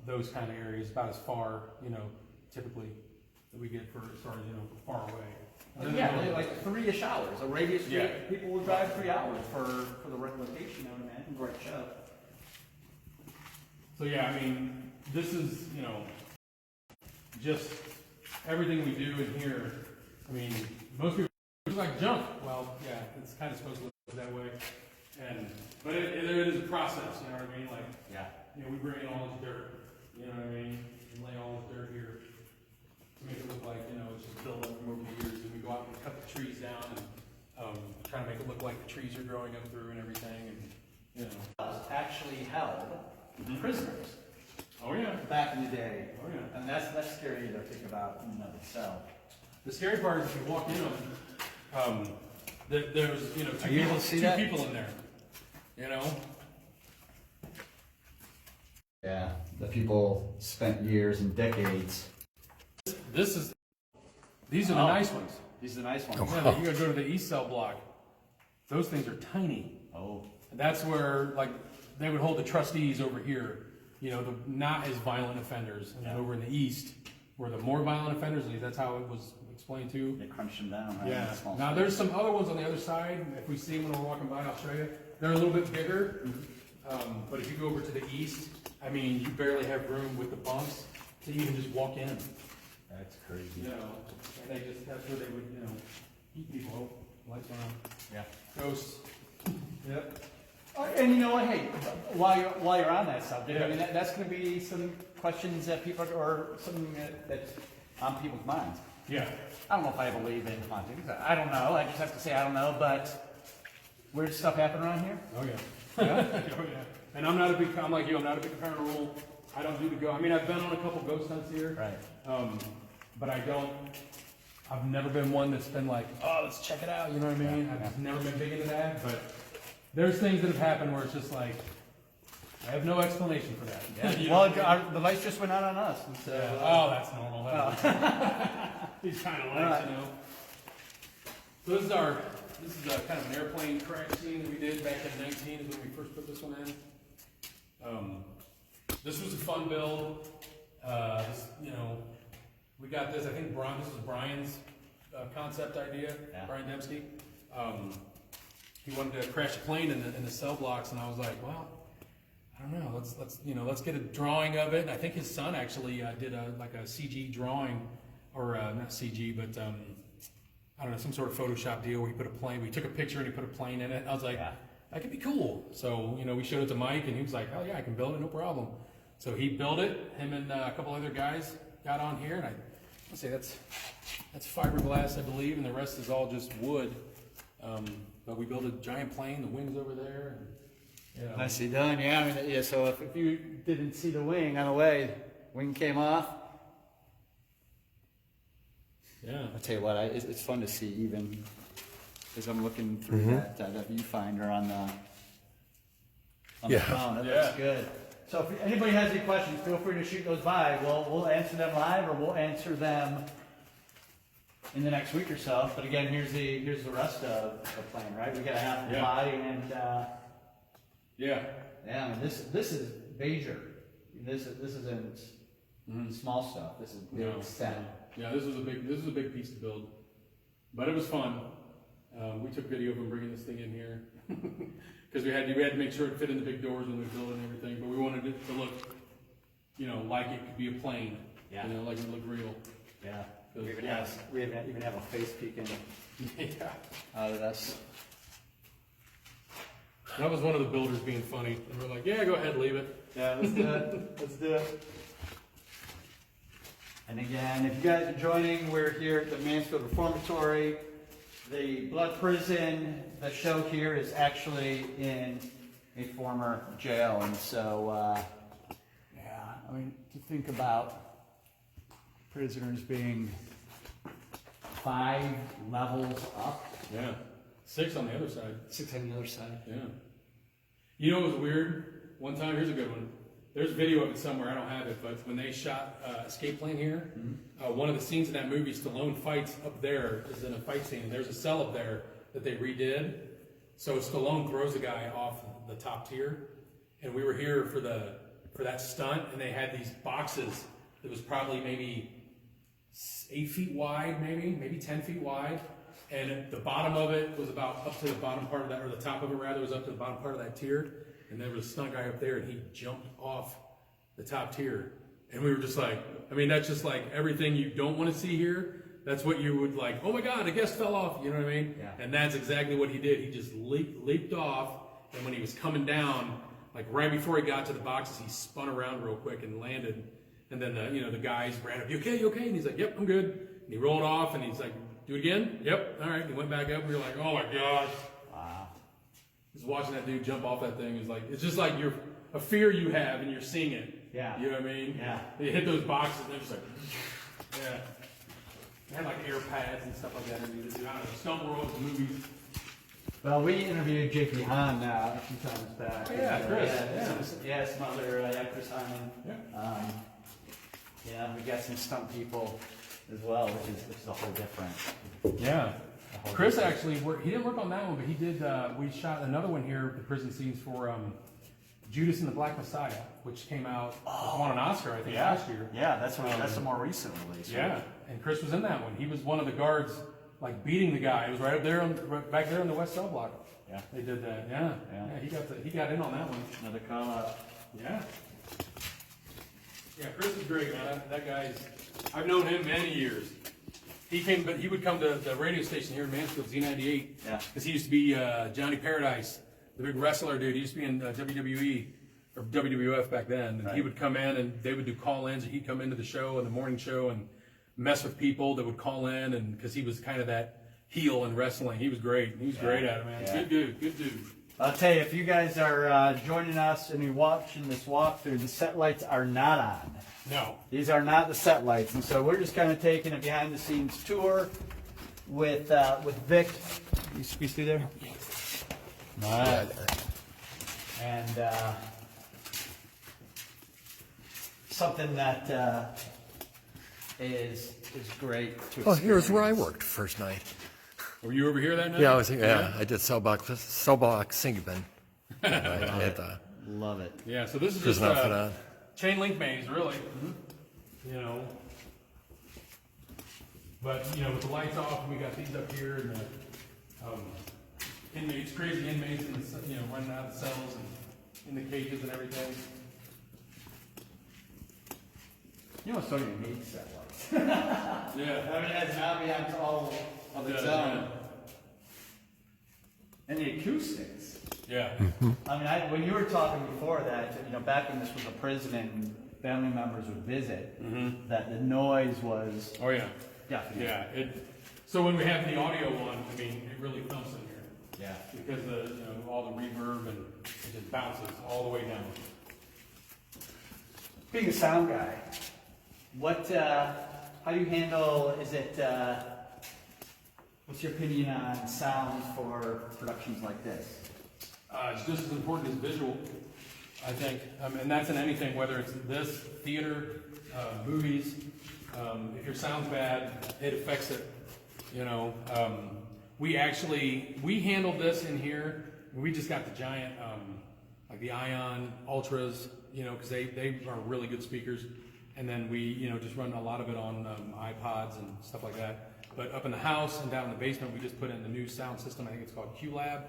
Those kind of areas, about as far, typically that we get for as far as far away. Yeah, like 3-ish hours. A radius. People will drive 3 hours for the right location. I would imagine, the right show. So this is just everything we do in here. Most people it's like junk. Well, yeah, it's kind of supposed to look that way. But it is a process. You know what I mean? We bring in all this dirt. You know what I mean? And lay all this dirt here to make it look like it's just built up from over the years. And we go out and cut the trees down and try to make it look like the trees are growing up through and everything. And Actually held prisoners. Oh yeah. Back in the day. Oh yeah. And that's scary to think about in and of itself. The scary part is if you walk in them, there's two people in there. Yeah, the people spent years and decades. These are the nice ones. These are the nice ones. Yeah, you gotta go to the east cell block. Those things are tiny. Oh. And that's where they would hold the trustees over here. The not as violent offenders, and then over in the east, where the more violent offenders leave. That's how it was explained too. They crunch them down. Right? Yeah. Now there's some other ones on the other side. If we see them when we're walking by, I'll show you. They're a little bit bigger. But if you go over to the east, you barely have room with the bunks to even just walk in. That's crazy. You know, and that's where they would, you know, keep people. Lights on. Yeah. Ghosts. Yep. And you know what? Hey, while you're on that subject, I mean that's going to be some questions that people or something that's on people's minds. Yeah. I don't know if I believe in hauntings. I don't know. I just have to say I don't know. But weird stuff happen around here. Oh yeah. Yeah. Oh yeah. And I'm not a big. I'm like you. I'm not a big paranormal. I don't do the ghost. I mean, I've been on a couple ghost hunts here. Right. But I don't. I've never been one that's been like, oh, let's check it out. You know what I mean? Yeah. I've just never been big into that. But there's things that have happened where it's just like, I have no explanation for that. Yeah. You Well, know? the lights just went out on us. And so, Yeah. Oh, that's normal. These kind of lights, Right. you know. So this is a kind of an airplane crash scene that we did back in 19 is when we first put this one in. This was a fun build. You know, we got this. I think this is Brian's concept idea. Yeah. Brian Dembski. He wanted to crash a plane in the cell blocks, and I was like, well, I don't know. Let's get a drawing of it. And I think his son actually did a CG drawing, or not CG, but I don't know, some sort of Photoshop deal where he put a plane. We took a picture and he put a plane in it. I was like, Yeah. that could be cool. So we showed it to Mike, and he was like, oh yeah, I can build it, no problem. So he built it. Him and a couple other guys got on here, and I'd say that's fiberglass, I believe, and the rest is all just wood. But we built a giant plane. The wing's over there. And, you know. Nicely done. Yeah. I mean, yeah. So if you didn't see the wing on the way, wing came off. Yeah. I'll tell you what. It's fun to see even as I'm looking through that viewfinder on the phone. That looks good. So if anybody has any questions, feel free to shoot those by. We'll answer them live, or we'll answer them in the next week or so. But again, here's the rest of the plane, right? We got a half the body, and Yeah. I mean, this is major. This isn't small stuff. This is big set. Yeah, this was a big piece to build, but it was fun. We took video of him bringing this thing in here because we had to make sure it fit in the big doors when we built it and everything. But we wanted it to look, like it could be a plane. Yeah. Like it looked real. Yeah. We even have a face peeking out of this. That was one of the builders being funny, and we're like, yeah, go ahead, leave it. Yeah, let's do it. Let's do it. And again, if you guys are joining, we're here at the Mansfield Reformatory. The Blood Prison, the show here is actually in a former jail. And so, I mean, to think about prisoners being 5 levels up. Yeah. 6 on the other side. 6 on the other side. Yeah. You know what was weird? One time, here's a good one. There's video of it somewhere, I don't have it, but when they shot Escape Plan here, one of the scenes in that movie, Stallone fights up there, is in a fight scene. There's a cell up there that they redid. So Stallone throws a guy off the top tier, and we were here for that stunt, and they had these boxes that was probably maybe 8 feet wide, maybe 10 feet wide, and the bottom of it was about up to the bottom part of that, or the top of it rather, was up to the bottom part of that tier. And there was a stunt guy up there, and he jumped off the top tier. And we were just like, I mean, that's just like everything you don't want to see here. That's what you would like, oh my God, a guest fell off, you know what I mean? Yeah. And that's exactly what he did. He just leaped off, and when he was coming down, like right before he got to the boxes, he spun around real quick and landed. And then the guys ran up, you okay? And he's like, yep, I'm good. And he rolled off, and he's like, do it again? Yep, all right. And he went back up, and we were like, oh my gosh. Just watching that dude jump off that thing is like, it's just like a fear you have and you're seeing it. Yeah. You know what I mean? Yeah. They hit those boxes and they're just like, yeah. They had like air pads and stuff like that. I mean, I don't know, Stunt World, the movies. Well, we interviewed J.P. Hahn a few times back. Oh, yeah, Chris. Some other Chris Hahn. Yeah. We got some stunt people as well, which is a whole different. Yeah. Chris actually he didn't work on that one, but he did. We shot another one here, the prison scenes for Judas and the Black Messiah, which came out, won an Oscar, I think, last year. Yeah, that's a more recent release. Yeah, right? And Chris was in that one. He was one of the guards, like beating the guy. It was right up there, back there in the West Cell Block. Yeah, they did that. Yeah. He got in on that one. Another call out. Yeah. Yeah, Chris is great, man. That guy's, I've known him many years. But he would come to the radio station here in Mansfield, Z98. Yeah. Because he used to be Johnny Paradise, the big wrestler dude. He used to be in WWE, or WWF back then. And he would come in and they would do call-ins. He'd come into the show, in the morning show, and mess with people that would call in. And because he was kind of that heel in wrestling. He was great. He was great at it, man. Yeah. Good dude. I'll tell you, if you guys are joining us and you're watching this walkthrough, the set lights are not on. No. These are not the set lights, and so we're just kind of taking a behind-the-scenes tour with Vic. You squeeze through there? All right. And something that is great to Oh, here's experience. where I worked first night. Were you over here that night? Yeah, I did cell block singing. I had the Love it. Yeah, so this is prison just outfit on. chain link maze, really. You know. But, you know, with the lights off, we got these up here, and the inmates, crazy inmates, and the, you know, running out of the cells and in the cages and everything. You know, sort of needs set lights. Yeah. I mean, that's an ambiance all of its Yeah, own. And the acoustics. Yeah. I mean, when you were talking before that, you know, back when this was a prison and family members would visit, that the noise was Oh, yeah. definitely. Yeah. So when we have the audio on, I mean, it really thumps in here. Yeah. Because you know, all the reverb and it just bounces all the way down. Being a sound guy, how do you handle, what's your opinion on sound for productions like this? It's just as important as visual, I think. And that's in anything, whether it's this, theater, movies. If your sound's bad, it affects it. You know, we handled this in here. We just got the giant, like the Ion Ultras, you know, because they are really good speakers. And then we, you know, just run a lot of it on iPods and stuff like that. But up in the house and down in the basement, we just put in the new sound system. I think it's called QLab.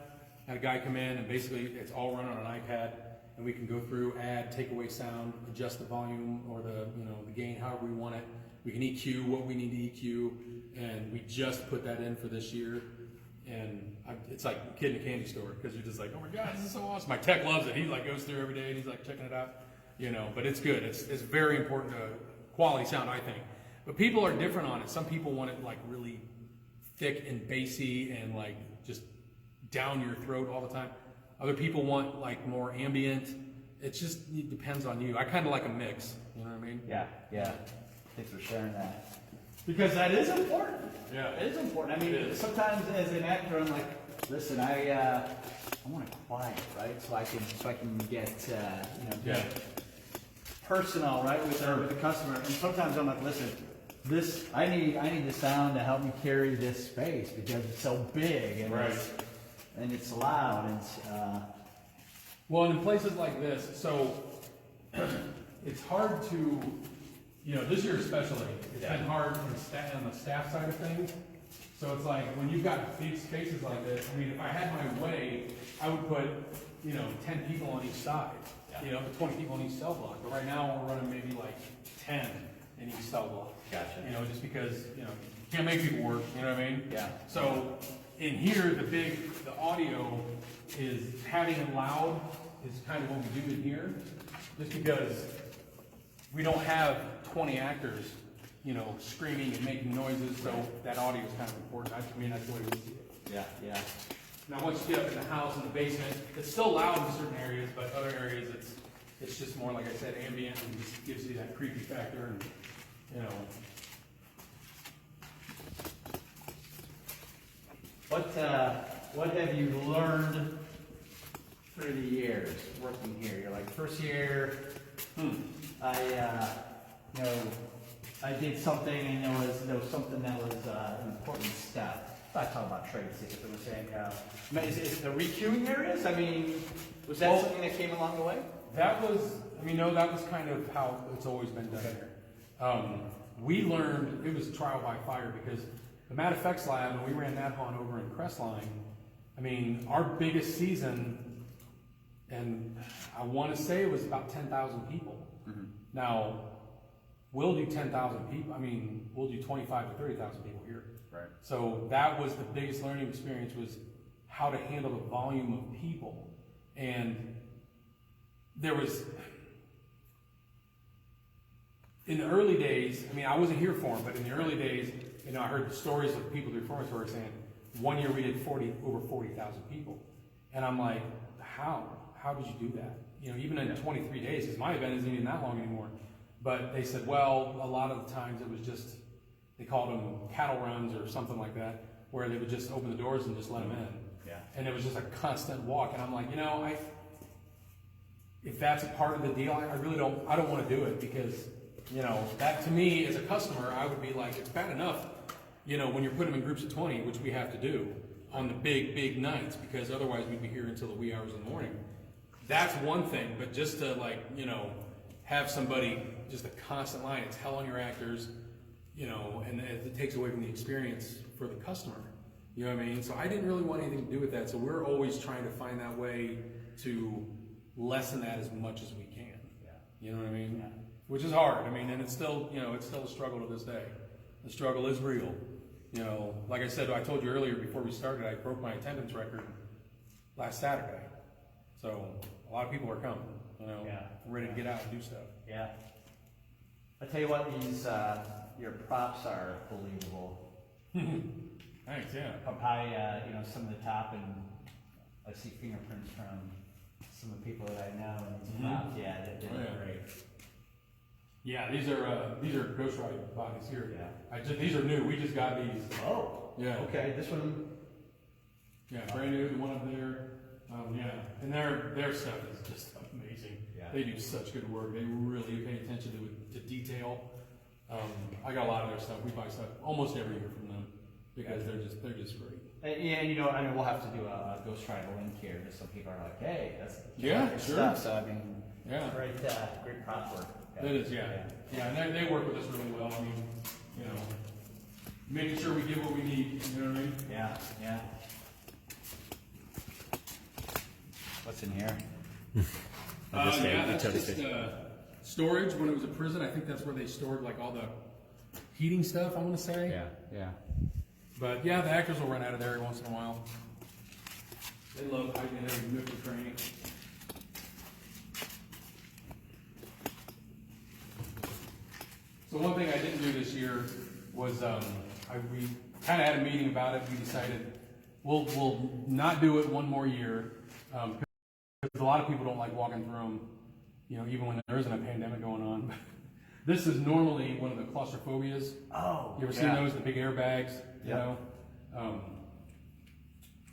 Had a guy come in, and basically it's all run on an iPad, and we can go through, add, take away sound, adjust the volume or the gain however we want it. We can EQ what we need to EQ, and we just put that in for this year. And it's like a kid in a candy store, because you're just like, oh my God, this is so awesome. My tech loves it. He like goes through every day and he's like checking it out, you know. But it's good. It's very important to quality sound, I think. But people are different on it. Some people want it like really thick and bassy and like just down your throat all the time. Other people want like more ambient. It depends on you. I kind of like a mix. You know what I mean? Yeah. Thanks for sharing that. Because that is important. Yeah. It is important. I mean, sometimes as an actor, I'm like, listen, I want it quiet, right? So I can get personal, right, with the customer. And sometimes I'm like, listen, I need the sound to help me carry this space because it's so big and it's loud and well, in places like this, so it's hard to, you know, this year especially, it's been hard on the staff side of things. So it's like when you've got big spaces like this, I mean, if I had my way, I would put, 10 people on each side, 20 people on each cell block. But right now we're running maybe like 10 in each cell block. Gotcha. Just because, you can't make people work, you know what I mean? Yeah. So in here, the audio is having it loud is kind of what we do in here, just because we don't have 20 actors, screaming and making noises, so that audio is kind of important. I mean, that's the way we see it. Yeah. Now, once you get up in the house, in the basement, it's still loud in certain areas, but other areas, it's just more, like I said, ambient, and just gives you that creepy factor, and, What have you learned through the years working here? You're like, first year, I did something, and there was something that was an important step. I talk about trade secrets. I was saying, is the recuing areas? I mean, was that something that came along the way? that was kind of how it's always been done here. We learned, it was trial by fire, because the Matt Effects Lab, when we ran that on over in Crestline, I mean, our biggest season, and I want to say it was about 10,000 people. Now, we'll do 10,000 people. I mean, we'll do 25 to 30,000 people here. Right. So that was the biggest learning experience, was how to handle the volume of people. And there was, in the early days, I mean, I wasn't here for them, but in the early days, you know, I heard stories of people at the Reformatory saying, one year we did over 40,000 people. And I'm like, how? How did you do that? You know, even in 23 days, because my event isn't even that long anymore. But they said, well, a lot of the times it was just, they called them cattle runs or something like that, where they would just open the doors and just let them in. Yeah. And it was just a constant walk. And I'm like, you know, if that's a part of the deal, I really don't want to do it, because, you know, that to me as a customer, I would be like, it's bad enough, you know, when you're putting them in groups of 20, which we have to do on the big nights, because otherwise we'd be here until the wee hours in the morning. That's one thing, but just to, like, you know, have somebody, just a constant line, it's hell on your actors, you know, and it takes away from the experience for the customer. You know what I mean? So I didn't really want anything to do with that. So we're always trying to find that way to lessen that as much as we can. Yeah. You know what I mean? Yeah. Which is hard. I mean, and it's still, you know, it's still a struggle to this day. The struggle is real. You know, like I said, I told you earlier before we started, I broke my attendance record last Saturday. So a lot of people are coming, you know, Yeah. ready to get out and do stuff. Yeah. I tell you what, these your props are believable. Thanks, yeah. Up high, you know, some of the top, and I see fingerprints from some of the people that I know, and these props, yeah, they look great. Yeah, these are Ghost Ride bodies here. Yeah. These are new. We just got these. Oh. Yeah. Okay, this one. Yeah, brand new. The one up there. Yeah, and their stuff is just amazing. Yeah. They do such good work. They really pay attention to detail. I got a lot of their stuff. We buy stuff almost every year from them because they're just great. And you know, I mean, we'll have to do a Ghost Ride link here, just so people are like, hey, that's Yeah, good sure. stuff. So I mean, Yeah. great prop work. It is, yeah. Yeah, and they work with us really well. I mean, you know, making sure we get what we need. You know what I mean? Yeah, yeah. What's in here? That's just storage. When it was a prison, I think that's where they stored like all the heating stuff, I want to say. Yeah. But yeah, the actors will run out of there every once in a while. They love hiding in every nook and cranny. So one thing I didn't do this year was we kind of had a meeting about it. We decided we'll not do it one more year because a lot of people don't like walking through them, you know, even when there isn't a pandemic going on. This is normally one of the claustrophobias. Oh, you ever seen those, the big airbags? You know.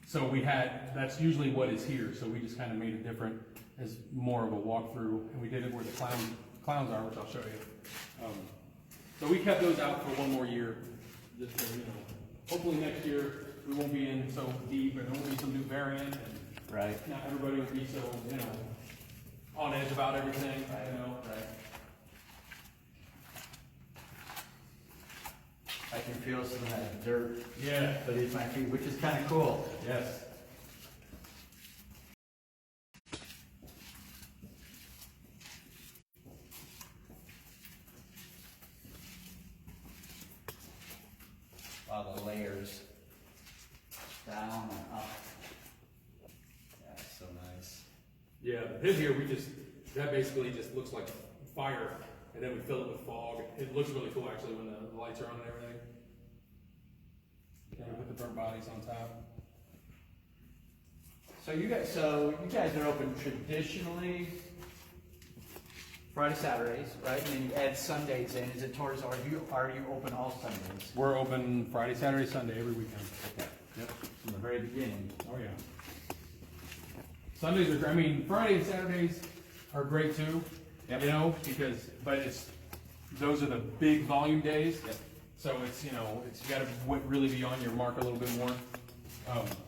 So that's usually what is here. So we just kind of made it different as more of a walkthrough, and we did it where the clowns are, which I'll show you. So we kept those out for one more year. Just so, you know, hopefully next year we won't be in so deep, and there won't be some new variant, and right. not everybody will be so, you know, on edge about everything. You know. Right. I can feel some of that dirt beneath my feet, which is kind of cool. Yes. Wow, the layers down and up. Yeah, so nice. Yeah, the pit here, that basically just looks like fire, and then we fill it with fog. It looks really cool actually when the lights are on and everything. And we put the burnt bodies on top. So you guys are open traditionally Friday, Saturdays, right? And then you add Sundays in. Is it towards, are you open all Sundays? We're open Friday, Saturday, Sunday, every weekend. Okay. Yep. From the very beginning. Oh yeah. Sundays are, I mean, Fridays and Saturdays are great too. Yep. You know, but those are the big volume days. Yep. So it's, you know, you got to really be on your mark a little bit more.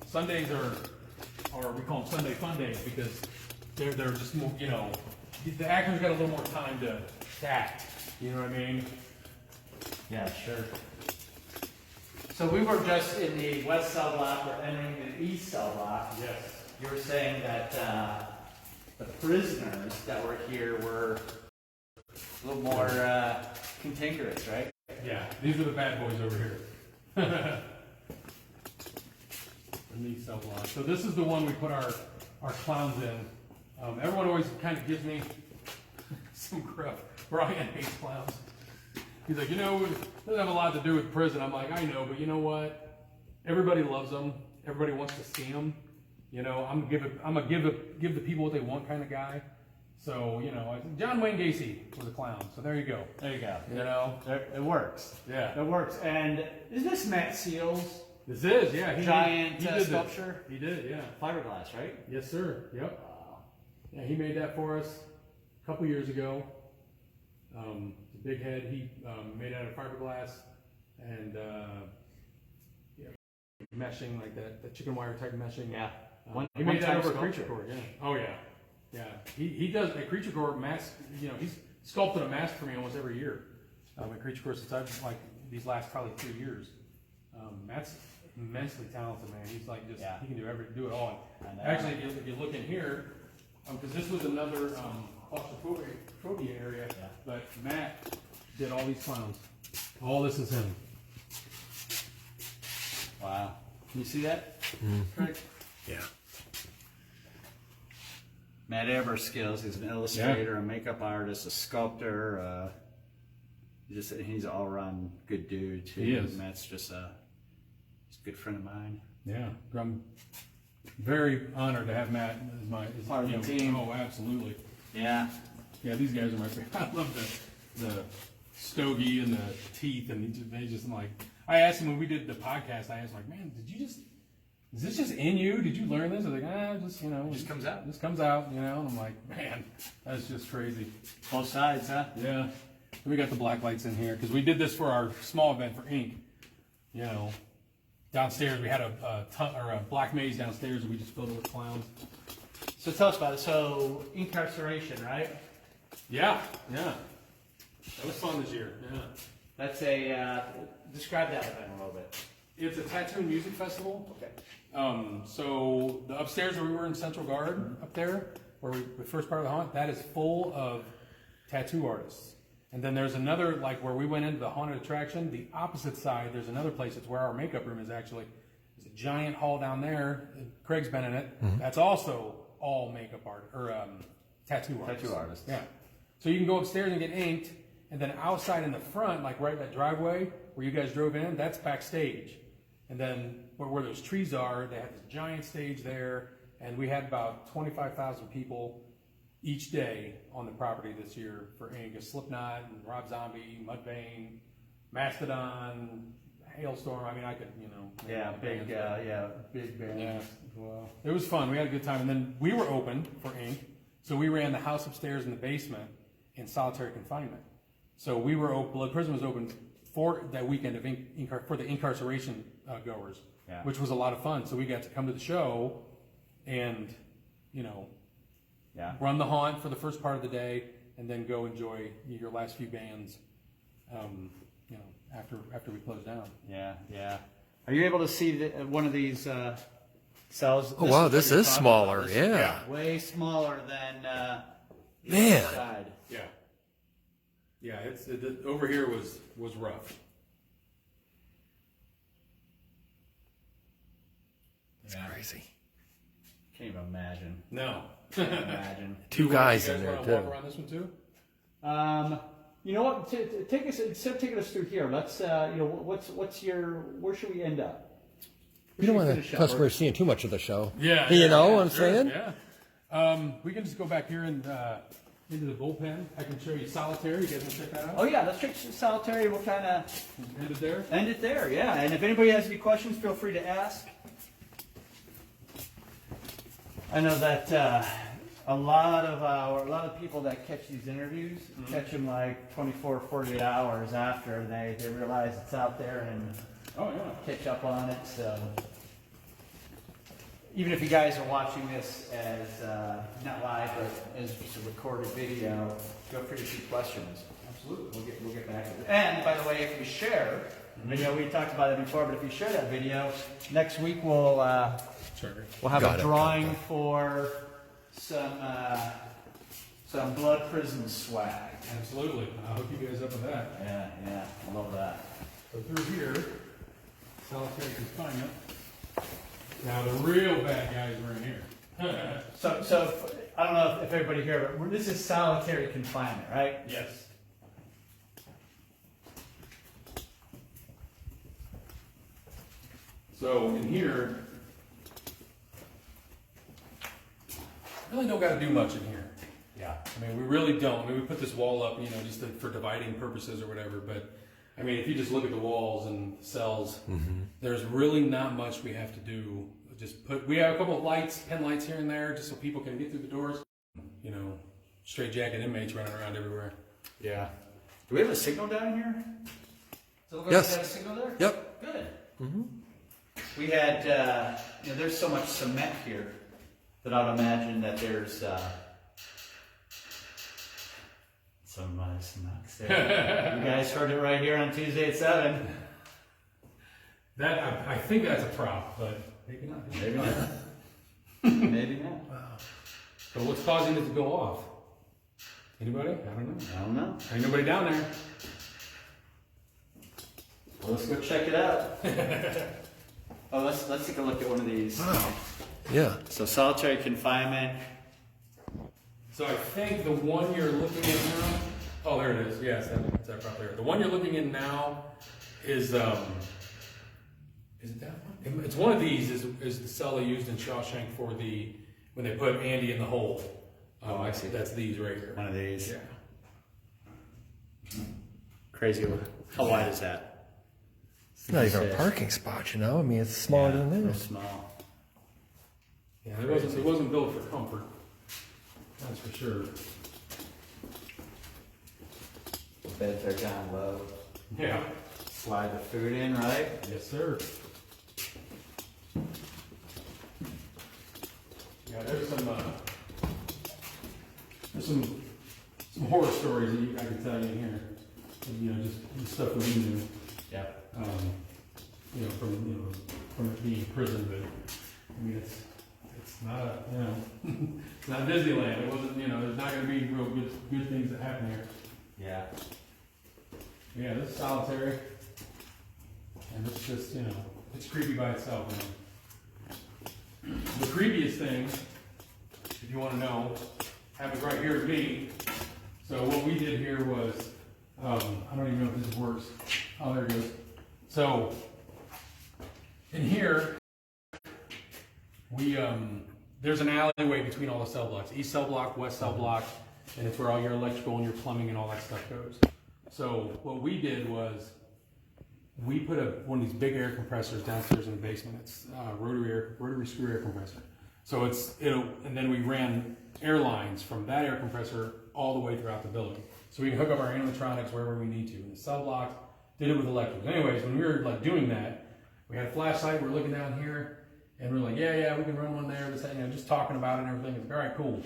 Sundays are we call them Sunday fun days because they're just more, you know, the actors got a little more time to act. You know what I mean? Yeah, sure. So we were just in the west cell block. We're entering the east cell block. Yes. You were saying that the prisoners that were here were a little more cantankerous, right? Yeah, these are the bad boys over here. And these cell blocks. So this is the one we put our clowns in. Everyone always kind of gives me some crap. Brian hates clowns. He's like, it doesn't have a lot to do with prison. I'm like, I know, but you know what? Everybody loves them. Everybody wants to see them. I'm gonna give the people what they want kind of guy. So, John Wayne Gacy was a clown. So there you go. There you go. It works. Yeah. It works. And is this Matt Seals? This is, yeah. Giant he did sculpture? He did, yeah. Fiberglass, right? Yes, sir. Yep. Yeah, he made that for us a couple years ago. The big head he made out of fiberglass and meshing like that chicken wire type meshing. Yeah. He made that over a creature core. Yeah. Oh yeah. Yeah. He does a creature core mask. He's sculpted a mask for me almost every year. A creature core since I've these last probably 3 years. Matt's immensely talented, man. He's like he can do it all. Actually, if you look in here, because this was another claustrophobia area, but Matt did all these clowns. All this is him. Wow. Can you see that? Mm. Yeah. Matt Everskills, he's an illustrator, a makeup artist, a sculptor. He's an all-around good dude too. He is. Matt's just he's a good friend of mine. Yeah, I'm very honored to have Matt as my part of the team. Oh, absolutely. Yeah. Yeah, these guys are my favorite. I love the stogie and the teeth, and they just like. I asked him when we did the podcast. I asked him, like, man, is this just in you? Did you learn this? I was like, just it just comes out. Just comes out, And I'm like, man, that's just crazy. Both sides, huh? Yeah. We got the black lights in here because we did this for our small event for ink. Downstairs we had a black maze downstairs, and we just filled it with clowns. So tell us about it. So incarceration, right? Yeah. That was fun this year. Yeah. That's describe that event a little bit. It's a tattoo and music festival. Okay. So the upstairs where we were in Central Guard up there, where the first part of the haunt, that is full of tattoo artists. And then there's another, like where we went into the haunted attraction, the opposite side, there's another place. It's where our makeup room is actually. There's a giant hall down there. Craig's been in it. Mm-hmm. That's also all makeup art, or tattoo artists. Tattoo artists. Yeah. So you can go upstairs and get inked, and then outside in the front, like right that driveway where you guys drove in, that's backstage. And then where those trees are, they have this giant stage there, and we had about 25,000 people each day on the property this year for ink. Slipknot and Rob Zombie, Mudvayne, Mastodon, Hailstorm. I mean, I could, Yeah, big band. Yeah, well, it was fun. We had a good time, and then we were open for ink, so we ran the house upstairs in the basement in solitary confinement. So we were open. Blood Prison was open for that weekend of for the incarceration goers, which was a lot of fun. So we got to come to the show, and run the haunt for the first part of the day, and then go enjoy your last few bands. After we close down. Yeah. Are you able to see one of these cells? Oh wow, this is smaller. Yeah. Way smaller than the man. other side. Yeah. It's over here was rough. It's crazy. Can't even imagine. No. Can't imagine. Two guys in there too. too. Walk around this one too. You know what? Take us instead of taking us through here. Let's where should we end up? You don't want the customers seeing too much of the show. Yeah. You know what I'm saying? Yeah. We can just go back here and into the bullpen. I can show you solitary. You guys want to check that out? Oh yeah, let's check solitary. We'll kind of end it there. End it there. Yeah. And if anybody has any questions, feel free to ask. I know that a lot of people that catch these interviews catch them like 24, 48 hours after they realize it's out there and catch up on it. So even if you guys are watching this as not live but as just a recorded video, feel free to shoot questions. Absolutely, we'll get back to it. And by the way, if you share video, we talked about it before, but if you share that video, next week we'll have a drawing for some Some blood prison swag. Absolutely. I hook you guys up with that. Yeah, I love that. So through here, solitary confinement. Now the real bad guys are in here. So I don't know if everybody here, but this is solitary confinement, right? Yes. So in here, really don't got to do much in here. Yeah. I mean, we really don't. I mean, we put this wall up, you know, just for dividing purposes or whatever. But I mean, if you just look at the walls and cells, there's really not much we have to do. We have a couple of lights, pen lights here and there, just so people can get through the doors. You know, straight jacket inmates running around everywhere. Yeah. Do we have a signal down here? Does it look like Yes. we have a signal there? Yep. Good. We had, you know, there's so much cement here that I'd imagine that there's some knocks there. You guys heard it right here on Tuesday at 7. That I think that's a prop, but maybe not. Maybe not. Maybe not. But what's causing it to go off? Anybody? I don't know. I don't know. Ain't nobody down there. Well, let's go check it out. Oh, let's take a look at one of these. Wow. Yeah. So solitary confinement. So I think the one you're looking at now. Oh, there it is. Yes, that's that prop there. The one you're looking at now is it that one? It's one of these. Is the cell they used in Shawshank for when they put Andy in the hole. Oh, I see. That's these right here. One of these. Yeah. Crazy. How wide is that? It's not even a parking spot, you know? I mean, it's smaller than real this. small. Yeah, it wasn't built for comfort. That's for sure. Beds are down low. Yeah. Slide the food in, right? Yes, sir. Yeah, there's some horror stories that I can tell you here. You know, just stuff we knew. Yeah. You know, from it being prison, but I mean, it's not it's not Disneyland. It wasn't, you know, there's not going to be real good things that happen here. Yeah. Yeah, this is solitary, and it's just, you know, it's creepy by itself. You know. The creepiest thing, if you want to know, happened right here to me. So what we did here was, I don't even know if this works. Oh, there it goes. So in here, we there's an alleyway between all the cell blocks: east cell block, west cell block, and it's where all your electrical and your plumbing and all that stuff goes. So what we did was we put one of these big air compressors downstairs in the basement. It's rotary screw air compressor. So and then we ran air lines from that air compressor all the way throughout the building. So we can hook up our animatronics wherever we need to. In the cell blocks, did it with electric. Anyways, when we were like doing that, we had a flashlight. We're looking down here, and we're like, yeah, we can run one there. This, you know, just talking about it and everything. It's all right, cool.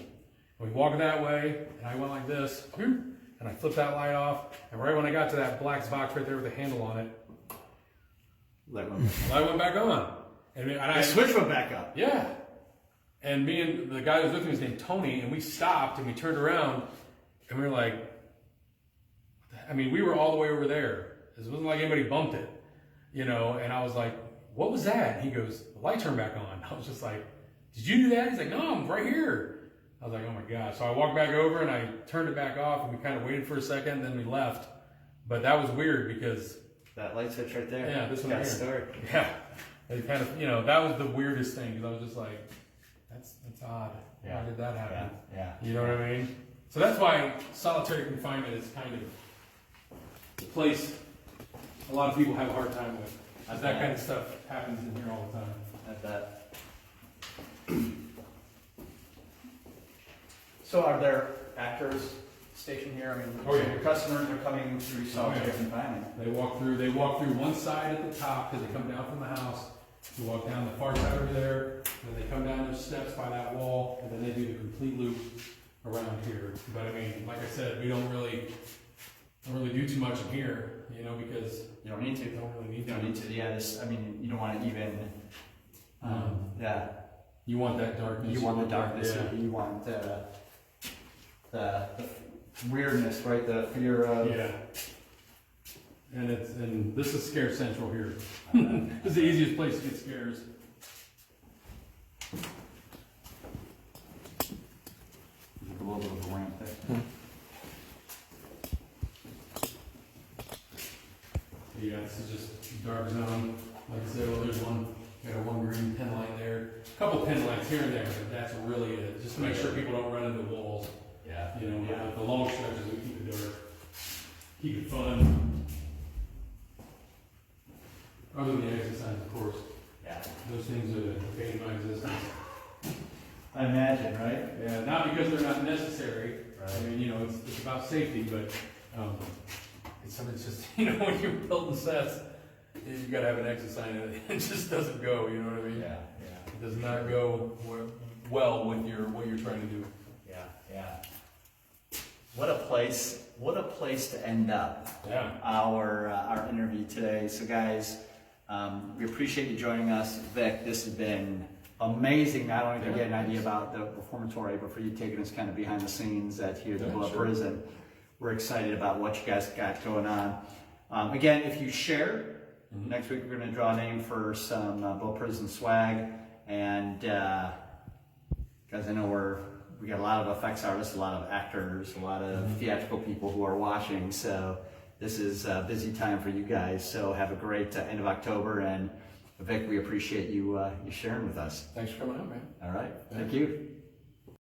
And we walked that way, and I went like this, and I flipped that light off. And right when I got to that black box right there with the handle on it, Light went back on. And the switch went back up. Yeah. And me and the guy who was with me was named Tony, and we stopped and we turned around, and we were like, I mean, we were all the way over there. It wasn't like anybody bumped it, you know. And I was like, what was that? And he goes, the light turned back on. I was just like, did you do that? He's like, no, I'm right here. I was like, oh my God. So I walked back over and I turned it back off, and we kind of waited for a second, then we left. But that was weird because that light switch right there. Yeah, this one got here. started. Yeah, it kind of, you know, that was the weirdest thing, because I was just like, that's odd. Yeah. Why did that happen? Yeah. You know what I mean? So that's why solitary confinement is kind of the place a lot of people have a hard time with. As that kind of stuff happens in here all the time. I bet. So are there actors stationed here? I mean, Oh, yeah. your customers are coming through solitary confinement. They walk through one side at the top because they come down from the house. You walk down the far side over there, and then they come down those steps by that wall, and then they do the complete loop around here. But I mean, like I said, we don't really do too much in here, you know, because You don't need to. you don't really need You to. don't need to. Yeah, I mean, you don't want to even. Yeah. You want that darkness. You want the darkness. Yeah. You want the weirdness, right? The fear of. Yeah. And this is Scare Central here. This is the easiest place to get scares. A little bit of a ramp there. Yeah, this is just dark zone. Like I said, well, there's got a one green pen light there. A couple pen lights here and there, but that's really it. Just to make sure people don't run into walls. Yeah. You know, the long stretches, we keep it dark. Keep it fun. Other than the exit signs, of course. Yeah. Those things are the bane of my existence. I imagine, right? Yeah, not because they're not necessary. Right. I mean, you know, it's about safety, but it's just, you know, when you're building sets, you gotta have an exit sign, and it just doesn't go. You know what I mean? Yeah. It does not go well with what you're trying to do. Yeah. What a place to end up. Yeah. Our interview today. So guys, we appreciate you joining us. Vic, this has been amazing, not only to get an idea about the reformatory, but for you taking us kind of behind the scenes at here at the Blood Prison. We're excited about what you guys got going on. Again, if you share, next week we're going to draw a name for some Blood Prison swag. And guys, I know we got a lot of effects artists, a lot of actors, a lot of theatrical people who are watching. So this is a busy time for you guys. So have a great end of October. And Vic, we appreciate you sharing with us. Thanks for coming out, man. All right. Thank you.